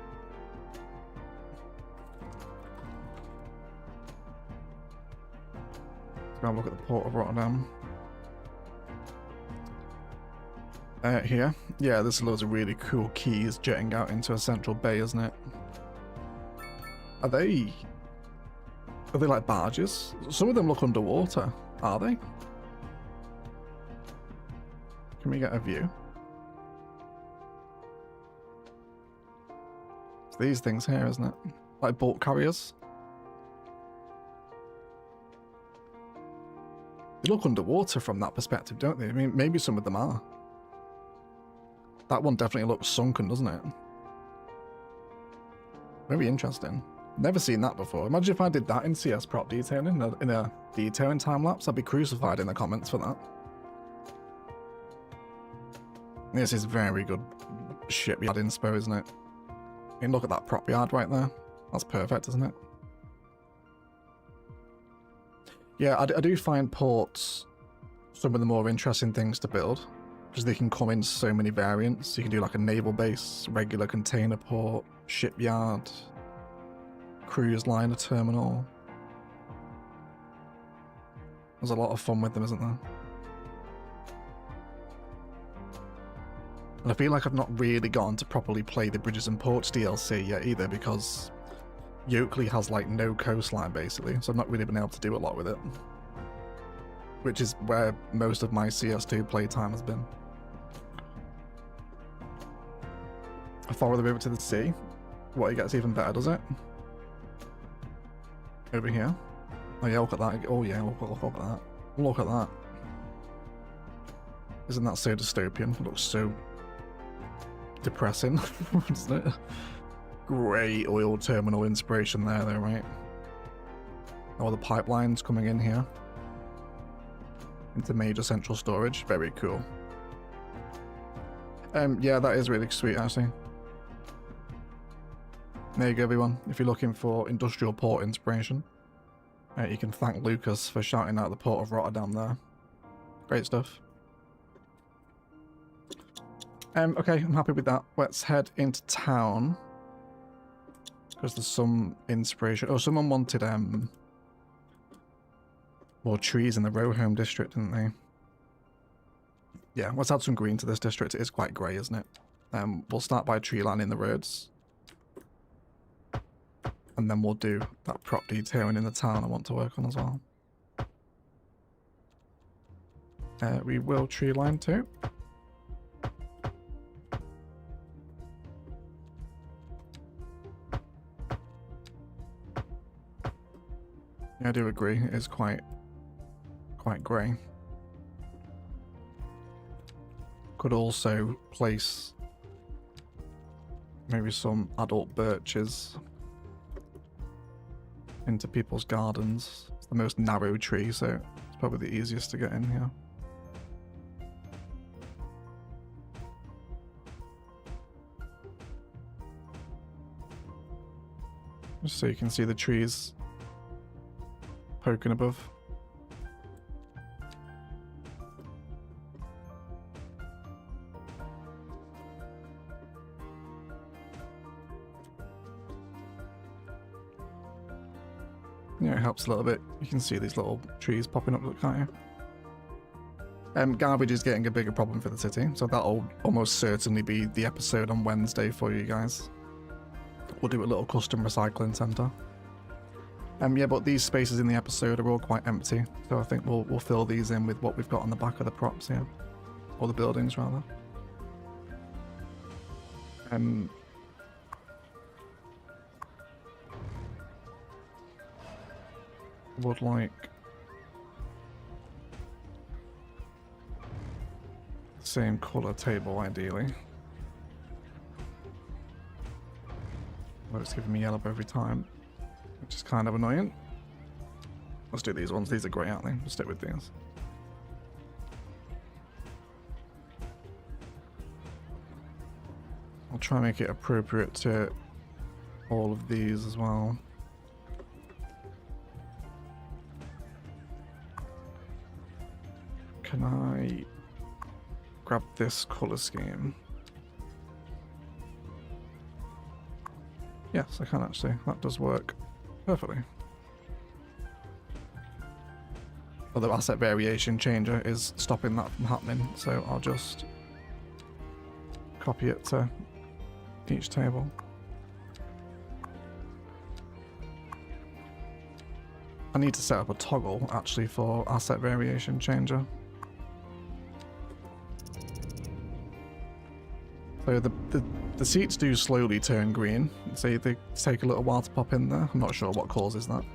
Have a look at the port of Rotterdam. Here. Yeah, there's loads of really cool quays jetting out into a central bay, isn't it? Are they like barges? Some of them look underwater. Are they? Can we get a view? It's these things here, isn't it? Like bulk carriers. They look underwater from that perspective, don't they? I mean, maybe some of them are. That one definitely looks sunken, doesn't it? Very interesting. Never seen that before. Imagine if I did that in CS prop detailing, in a detailing time lapse. I'd be crucified in the comments for that. This is very good shipyard inspo, isn't it? I mean, look at that prop yard right there. That's perfect, isn't it? Yeah, I do find ports some of the more interesting things to build, because they can come in so many variants. You can do like a naval base, regular container port, shipyard, cruise liner terminal. There's a lot of fun with them, isn't there? And I feel like I've not really gotten to properly play the Bridges and Ports DLC yet either, because Yokeley has like no coastline basically, so I've not really been able to do a lot with it. Which is where most of my CS2 playtime has been. I follow the river to the sea. What, it gets even better, does it? Over here. Oh yeah, look at that. Oh yeah, look at that. Look at that. Isn't that so dystopian? It looks so depressing, doesn't it? Great oil terminal inspiration there though, right? All the pipelines coming in here. Into major central storage. Very cool. Yeah, that is really sweet actually. There you go, everyone. If you're looking for industrial port inspiration, you can thank Lucas for shouting out the port of Rotterdam there. Great stuff. Okay, I'm happy with that. Let's head into town, because there's some inspiration. Oh, someone wanted more trees in the row home district, didn't they? Yeah, let's add some green to this district. It is quite grey, isn't it? We'll start by tree lining the roads. And then we'll do that prop detailing in the town I want to work on as well. We will tree line too. Yeah, I do agree. It is quite grey. Could also place maybe some adult birches into people's gardens. It's the most narrow tree, so it's probably the easiest to get in here. Just so you can see the trees poking above. Yeah, it helps a little bit. You can see these little trees popping up, can't you? Garbage is getting a bigger problem for the city, so that'll almost certainly be the episode on Wednesday for you guys. We'll do a little custom recycling centre. Yeah, but these spaces in the episode are all quite empty, so I think we'll fill these in with what we've got on the back of the props here, or the buildings rather. Would like the same colour table ideally. But it's giving me yellow every time, which is kind of annoying. Let's do these ones. These are great, aren't they? We'll stick with these. I'll try and make it appropriate to all of these as well. Can I grab this colour scheme? Yes, I can actually. That does work perfectly. But the asset variation changer is stopping that from happening, so I'll just copy it to each table. I need to set up a toggle actually for asset variation changer. So the seats do slowly turn green, so they take a little while to pop in there. I'm not sure what causes that.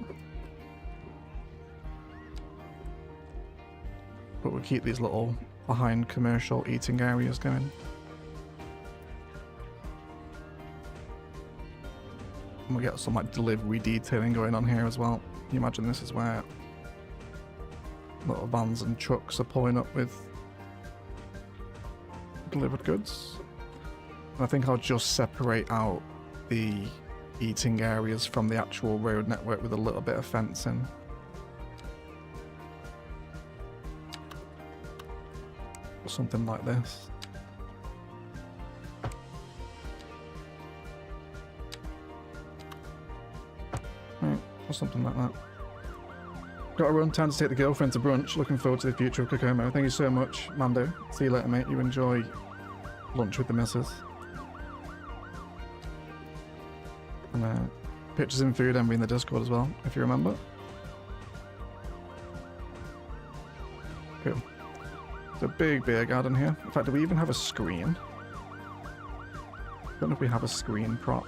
But we'll keep these little behind commercial eating areas going. And we'll get some like delivery detailing going on here as well. Can you imagine this is where little vans and trucks are pulling up with delivered goods? And I think I'll just separate out the eating areas from the actual road network with a little bit of fencing. Or something like this. Right, or something like that. Got to run, time to take the girlfriend to brunch. Looking forward to the future of Kokomo. Thank you so much, Mando. See you later, mate. You enjoy lunch with the missus. And pictures and food envy in the Discord as well, if you remember. Cool. It's a big beer garden here. In fact, do we even have a screen? I don't know if we have a screen prop.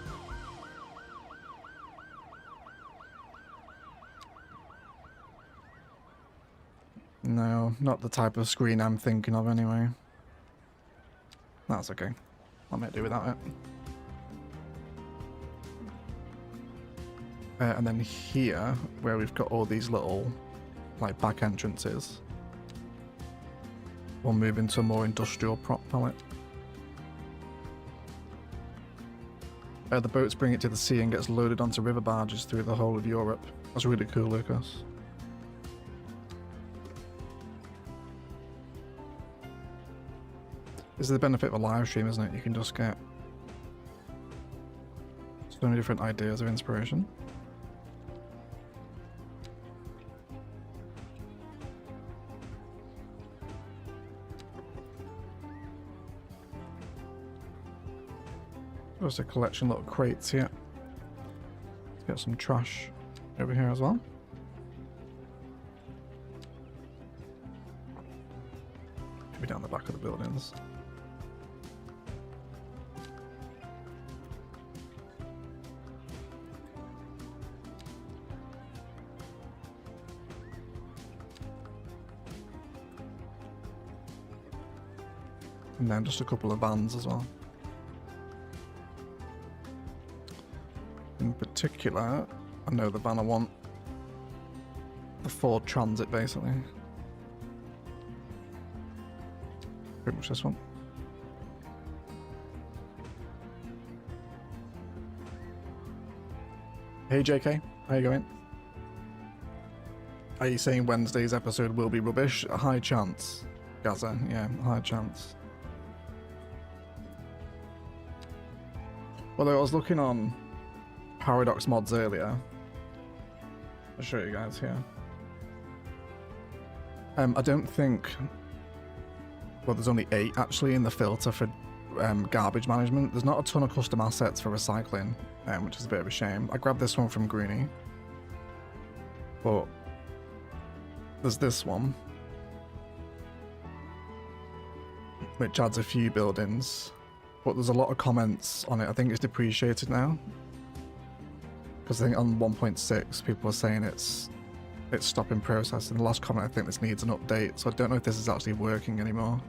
No, not the type of screen I'm thinking of anyway. That's okay. I'll make do without it. And then here, where we've got all these little, like, back entrances, we'll move into a more industrial prop palette. The boats bring it to the sea and gets loaded onto river barges through the whole of Europe. That's really cool, Lucas. This is the benefit of a live stream, isn't it? You can just get so many different ideas of inspiration. Just a collection of little crates here. Let's get some trash over here as well. Maybe down the back of the buildings. And then just a couple of vans as well. In particular, I know the van I want. The Ford Transit, basically. Pretty much this one. Hey JK, how you going? Are you saying Wednesday's episode will be rubbish? A high chance, Gaza. Yeah, a high chance. Although I was looking on Paradox mods earlier. I'll show you guys here. I don't think... Well, there's only 8 actually in the filter for garbage management. There's not a ton of custom assets for recycling, which is a bit of a shame. I grabbed this one from Greeny. But there's this one, which adds a few buildings. But there's a lot of comments on it. I think it's depreciated now. Because I think on 1.6 people are saying it's stopping processing. The last comment, I think this needs an update, so I don't know if this is actually working anymore.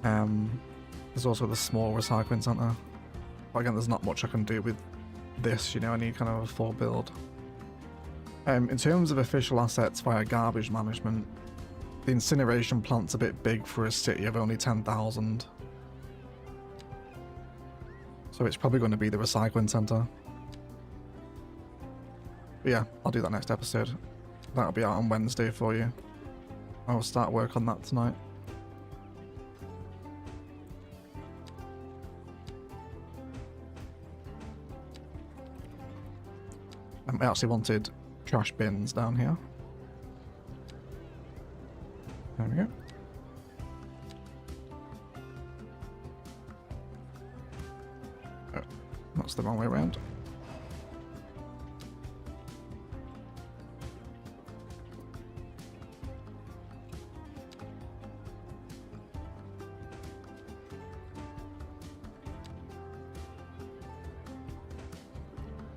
There's also the small recycling centre. But again, there's not much I can do with this, you know, I need kind of a full build. In terms of official assets via garbage management, the incineration plant's a bit big for a city of only 10,000. So it's probably going to be the recycling centre. But yeah, I'll do that next episode. That'll be out on Wednesday for you. I'll start work on that tonight. I actually wanted trash bins down here. There we go. Oh, that's the wrong way around.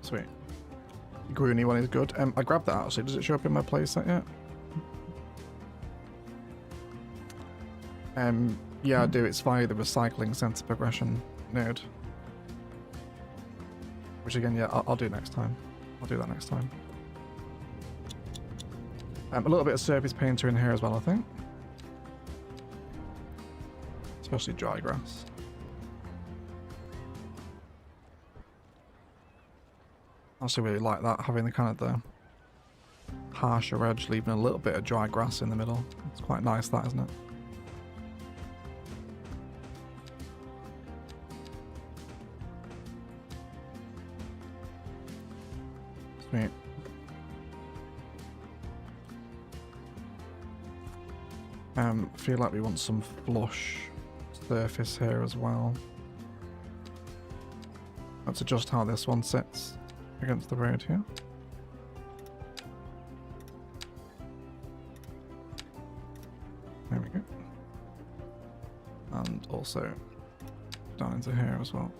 Sweet. The greeny one is good. I grabbed that actually. Does it show up in my playset yet? Yeah, I do. It's via the recycling center progression node. Which again, yeah, I'll do next time. I'll do that next time. A little bit of surface painter in here as well, I think. Especially dry grass. I also really like that, having the kind of the harsher edge, leaving a little bit of dry grass in the middle. It's quite nice, that, isn't it? Sweet. Feel like we want some flush surface here as well. Let's adjust how this one sits against the road here. There we go. And also down into here as well.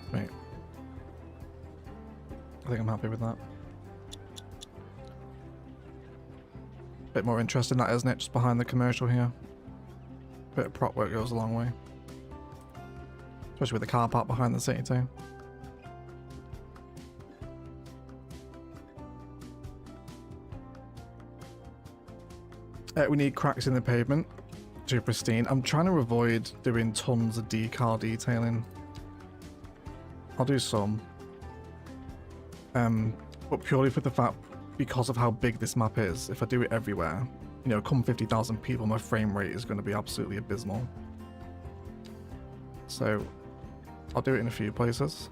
Sweet. I think I'm happy with that. Bit more interesting, that, isn't it? Just behind the commercial here. Bit of prop work goes a long way. Especially with the car park behind the city too. We need cracks in the pavement to pristine. I'm trying to avoid doing tons of decal detailing. I'll do some. But purely for the fact, because of how big this map is, if I do it everywhere, you know, come 50,000 people, my frame rate is going to be absolutely abysmal. So I'll do it in a few places.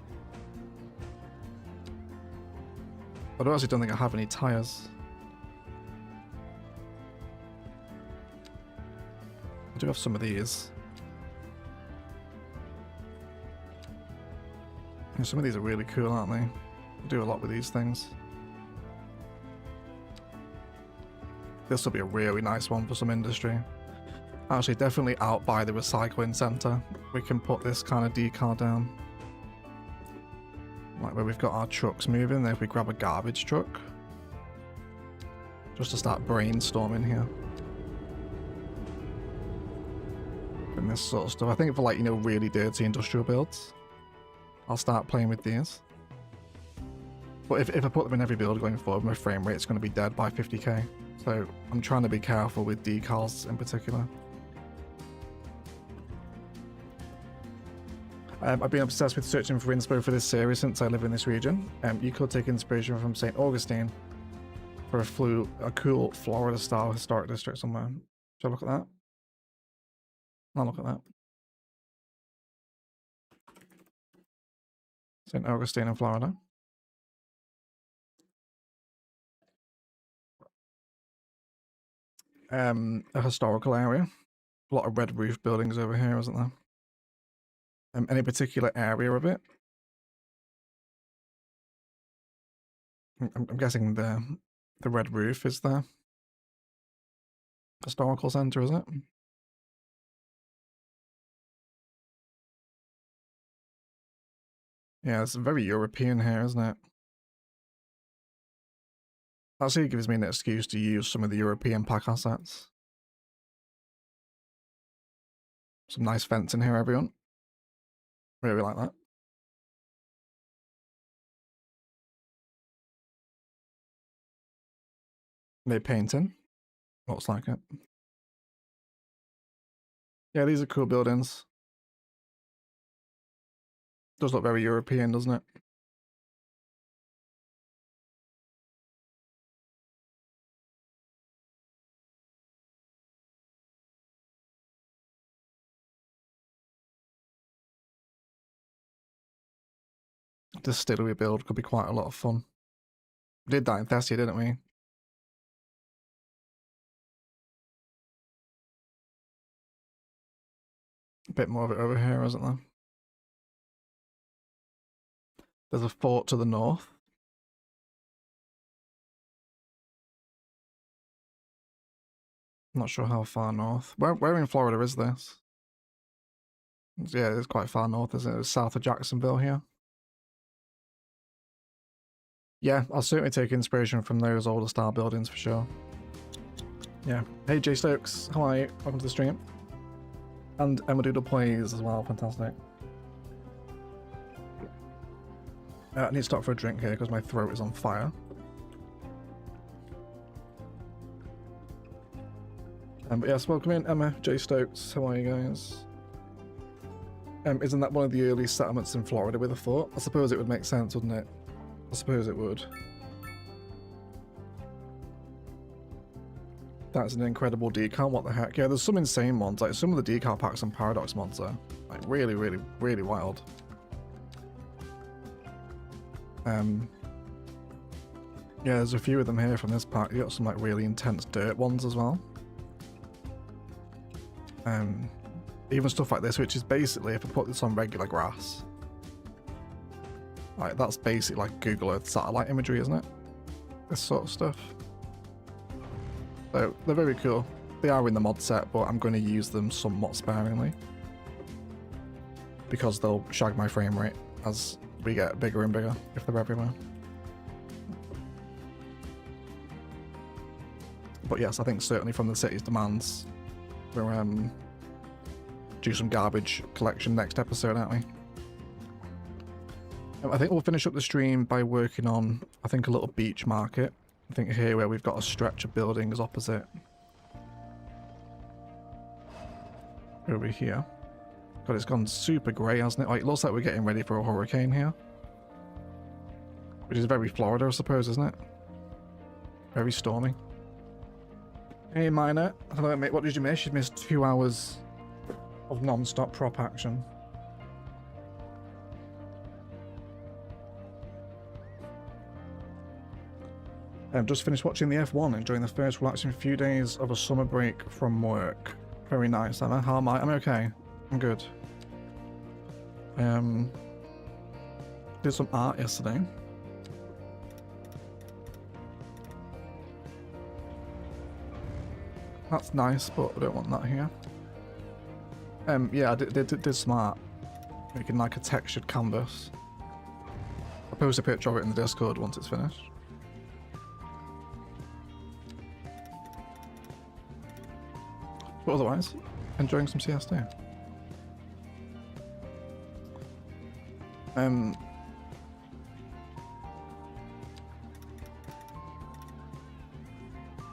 I actually don't think I have any tyres. I do have some of these. And some of these are really cool, aren't they? I do a lot with these things. This will be a really nice one for some industry. Actually, definitely out by the recycling centre, we can put this kind of decal down. Like where we've got our trucks moving, then if we grab a garbage truck. Just to start brainstorming here. And this sort of stuff. I think for, like, you know, really dirty industrial builds, I'll start playing with these. But if I put them in every build going forward, my frame rate's going to be dead by 50k. So I'm trying to be careful with decals in particular. I've been obsessed with searching for inspo for this series since I live in this region. You could take inspiration from St. Augustine for a cool Florida-style historic district somewhere. Should I look at that? I'll look at that. St. Augustine in Florida. A historical area. A lot of red roof buildings over here, isn't there? Any particular area of it? I'm guessing the red roof is the historical centre, is it? Yeah, it's very European here, isn't it? Actually, it gives me an excuse to use some of the European pack assets. Some nice fence in here, everyone. Really like that. They painting. Looks like it. Yeah, these are cool buildings. Does look very European, doesn't it? distillery build could be quite a lot of fun. We did that in Thessia, didn't we? A bit more of it over here, isn't there? There's a fort to the north. I'm not sure how far north. Where in Florida is this? Yeah, it's quite far north, isn't it? It's south of Jacksonville here. Yeah, I'll certainly take inspiration from those older style buildings for sure. Yeah. Hey, Jay Stokes. How are you? Welcome to the stream. And Emma Doodle Plays as well. Fantastic. I need to stop for a drink here because my throat is on fire. But yes, welcome in, Emma, Jay Stokes. How are you guys? Isn't that one of the early settlements in Florida with a fort? I suppose it would make sense, wouldn't it? I suppose it would. That's an incredible decal, what the heck. Yeah, there's some insane ones, like some of the decal packs and Paradox mods are like really, really, really wild. Yeah, there's a few of them here from this pack. You got some like really intense dirt ones as well. Even stuff like this, which is basically, if I put this on regular grass, like that's basically like Google Earth satellite imagery, isn't it? This sort of stuff. So they're very cool. They are in the mod set, but I'm going to use them somewhat sparingly because they'll shag my frame rate as we get bigger and bigger if they're everywhere. But yes, I think certainly from the city's demands, we're do some garbage collection next episode, aren't we? I think we'll finish up the stream by working on, I think, a little beach market. I think here where we've got a stretch of buildings opposite. Over here. God, it's gone super grey, hasn't it? Like, it looks like we're getting ready for a hurricane here. Which is very Florida, I suppose, isn't it? Very stormy. Hey, Miner. Hello, mate. What did you miss? You missed 2 hours of non-stop prop action. I've just finished watching the F1, enjoying the first relaxing few days of a summer break from work. Very nice, Emma. How am I? I'm okay. I'm good. Did some art yesterday. That's nice, but I don't want that here. Yeah, I did some art. Making like a textured canvas. I'll post a picture of it in the Discord once it's finished. But otherwise, enjoying some CSD.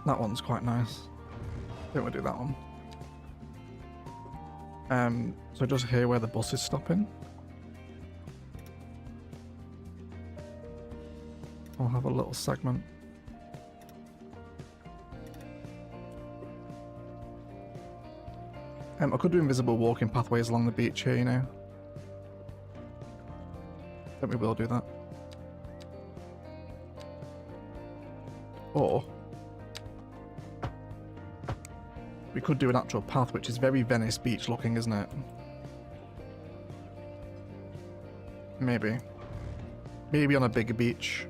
That one's quite nice. I think we'll do that one. So just here where the bus is stopping. I'll have a little segment. I could do invisible walking pathways along the beach here, you know. I think we will do that. Or we could do an actual path, which is very Venice Beach looking, isn't it? Maybe. Maybe on a bigger beach.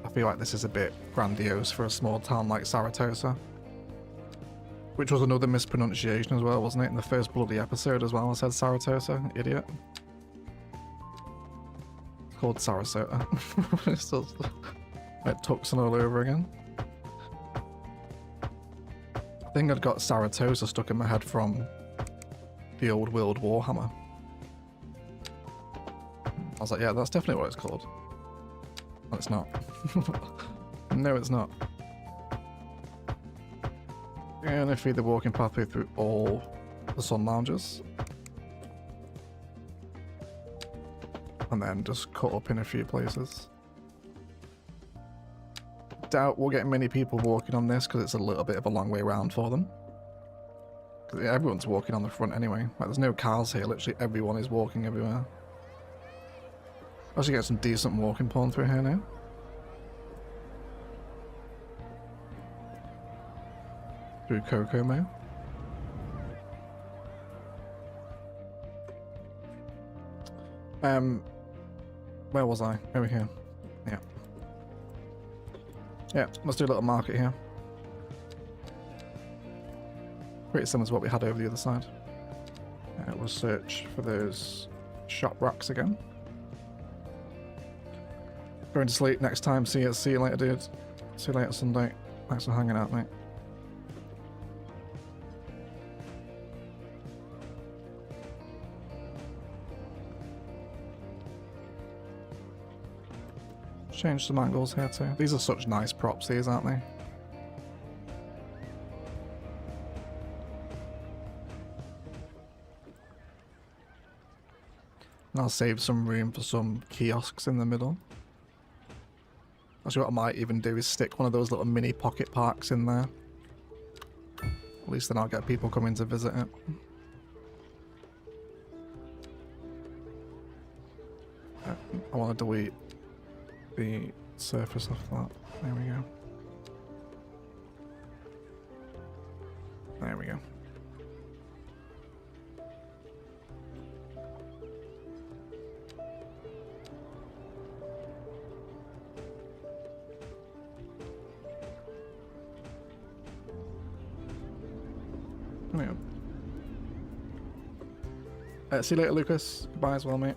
I feel like this is a bit grandiose for a small town like Saratoga. Which was another mispronunciation as well, wasn't it? In the first bloody episode as well, I said Saratoga, idiot. It's called Sarasota. It's just like Tucson all over again. I think I'd got Saratoga stuck in my head from the old World Warhammer. I was like, yeah, that's definitely what it's called. No, it's not. No, it's not. And I feed the walking pathway through all the sun lounges. And then just cut up in a few places. Doubt we'll get many people walking on this because it's a little bit of a long way around for them. Because everyone's walking on the front anyway. Like, there's no cars here, literally everyone is walking everywhere. I should get some decent walking porn through here now. Through Kokomo. Where was I? Over here. Yeah. Yeah, let's do a little market here. Pretty similar to what we had over the other side. We'll search for those shop racks again. Going to sleep next time. See you later, dude. See you later Sunday. Thanks for hanging out, mate. Change some angles here too. These are such nice props, these, aren't they? And I'll save some room for some kiosks in the middle. Actually, what I might even do is stick one of those little mini pocket parks in there. At least then I'll get people coming to visit it. I want to delete the surface of that. There we go. There we go. There we go. See you later, Lucas. Goodbye as well, mate.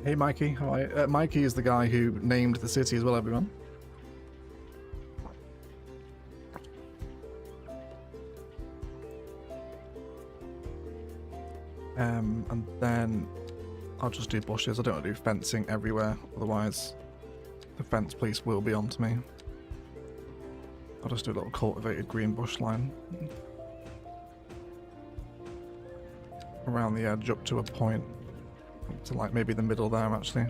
Hey Mikey, how are you? Mikey is the guy who named the city as well, everyone. And then I'll just do bushes. I don't want to do fencing everywhere, otherwise the fence police will be onto me. I'll just do a little cultivated green bush line around the edge up to a point. To like maybe the middle there actually,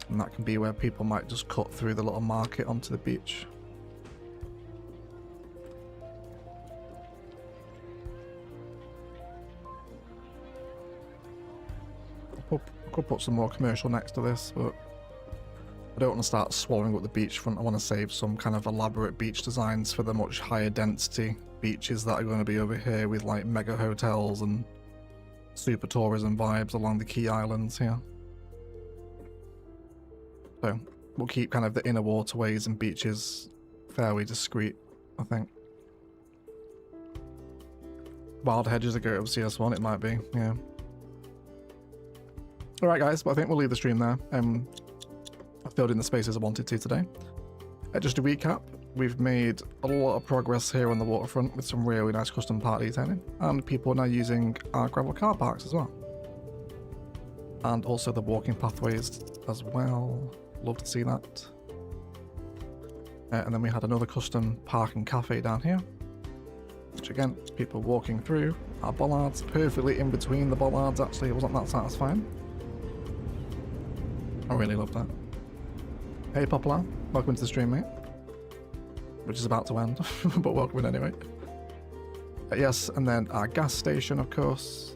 and that can be where people might just cut through the little market onto the beach. I could put some more commercial next to this, but I don't want to start swallowing up the beachfront. I want to save some kind of elaborate beach designs for the much higher density beaches that are going to be over here with like mega hotels and super tourism vibes along the key islands here. So we'll keep kind of the inner waterways and beaches fairly discreet, I think. Wild Hedges are go of CS1, it might be, yeah. Alright guys, but I think we'll leave the stream there. I filled in the spaces I wanted to today. Just to recap, we've made a lot of progress here on the waterfront with some really nice custom part detailing, and people are now using our gravel car parks as well. And also the walking pathways as well. Love to see that. And then we had another custom park and cafe down here, which again, people walking through our bollards, perfectly in between the bollards actually. It wasn't that satisfying. I really love that. Hey Popular, welcome to the stream, mate. Which is about to end, but welcome in anyway. Yes, and then our gas station, of course.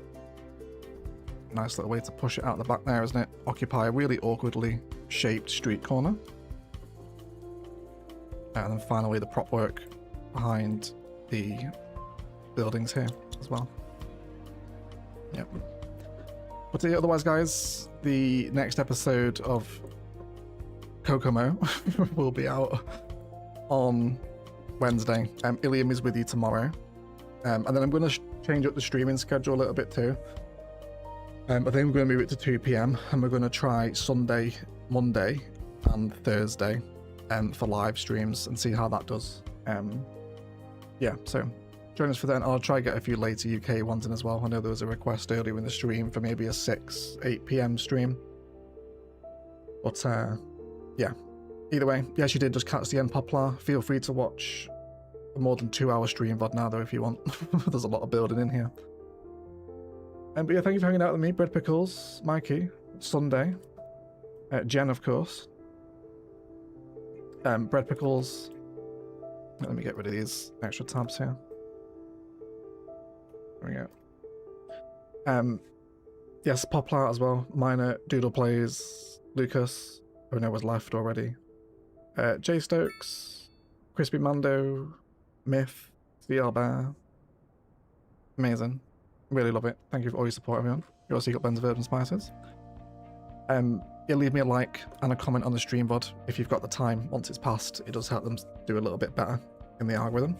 Nice little way to push it out the back there, isn't it? Occupy a really awkwardly shaped street corner. And then finally the prop work behind the buildings here as well. Yep. But otherwise, guys, the next episode of Kokomo will be out on Wednesday. Ilium is with you tomorrow. And then I'm going to change up the streaming schedule a little bit too. I think we're going to move it to 2 PM and we're going to try Sunday, Monday and Thursday for live streams and see how that does. Yeah, so join us for then. I'll try to get a few later UK ones in as well. I know there was a request earlier in the stream for maybe a 8 PM stream. But yeah, either way, yes, you did just catch the end, Poplar. Feel free to watch a more than 2-hour stream VOD now though if you want. There's a lot of building in here. But yeah, thank you for hanging out with me. Bread Pickles, Mikey, Sunday, Jen, of course. Bread Pickles. Let me get rid of these extra tabs here. There we go. Yes, Poplar as well. Minor, Doodle Plays, Lucas, who I know was left already. Jay Stokes, Crispy Mando, Myth, VL Bear. Amazing. Really love it. Thank you for all your support, everyone. You also got Blends of Herbs and Spices. Yeah, leave me a like and a comment on the stream VOD if you've got the time. Once it's passed, it does help them do a little bit better in the algorithm.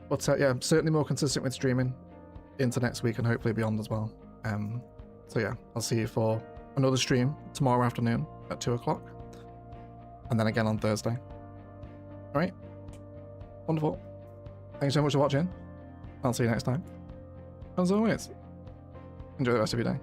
But yeah, certainly more consistent with streaming into next week and hopefully beyond as well. So yeah, I'll see you for another stream tomorrow afternoon at 2 o'clock. And then again on Thursday. Alright? Wonderful. Thank you so much for watching. I'll see you next time. As always, enjoy the rest of your day.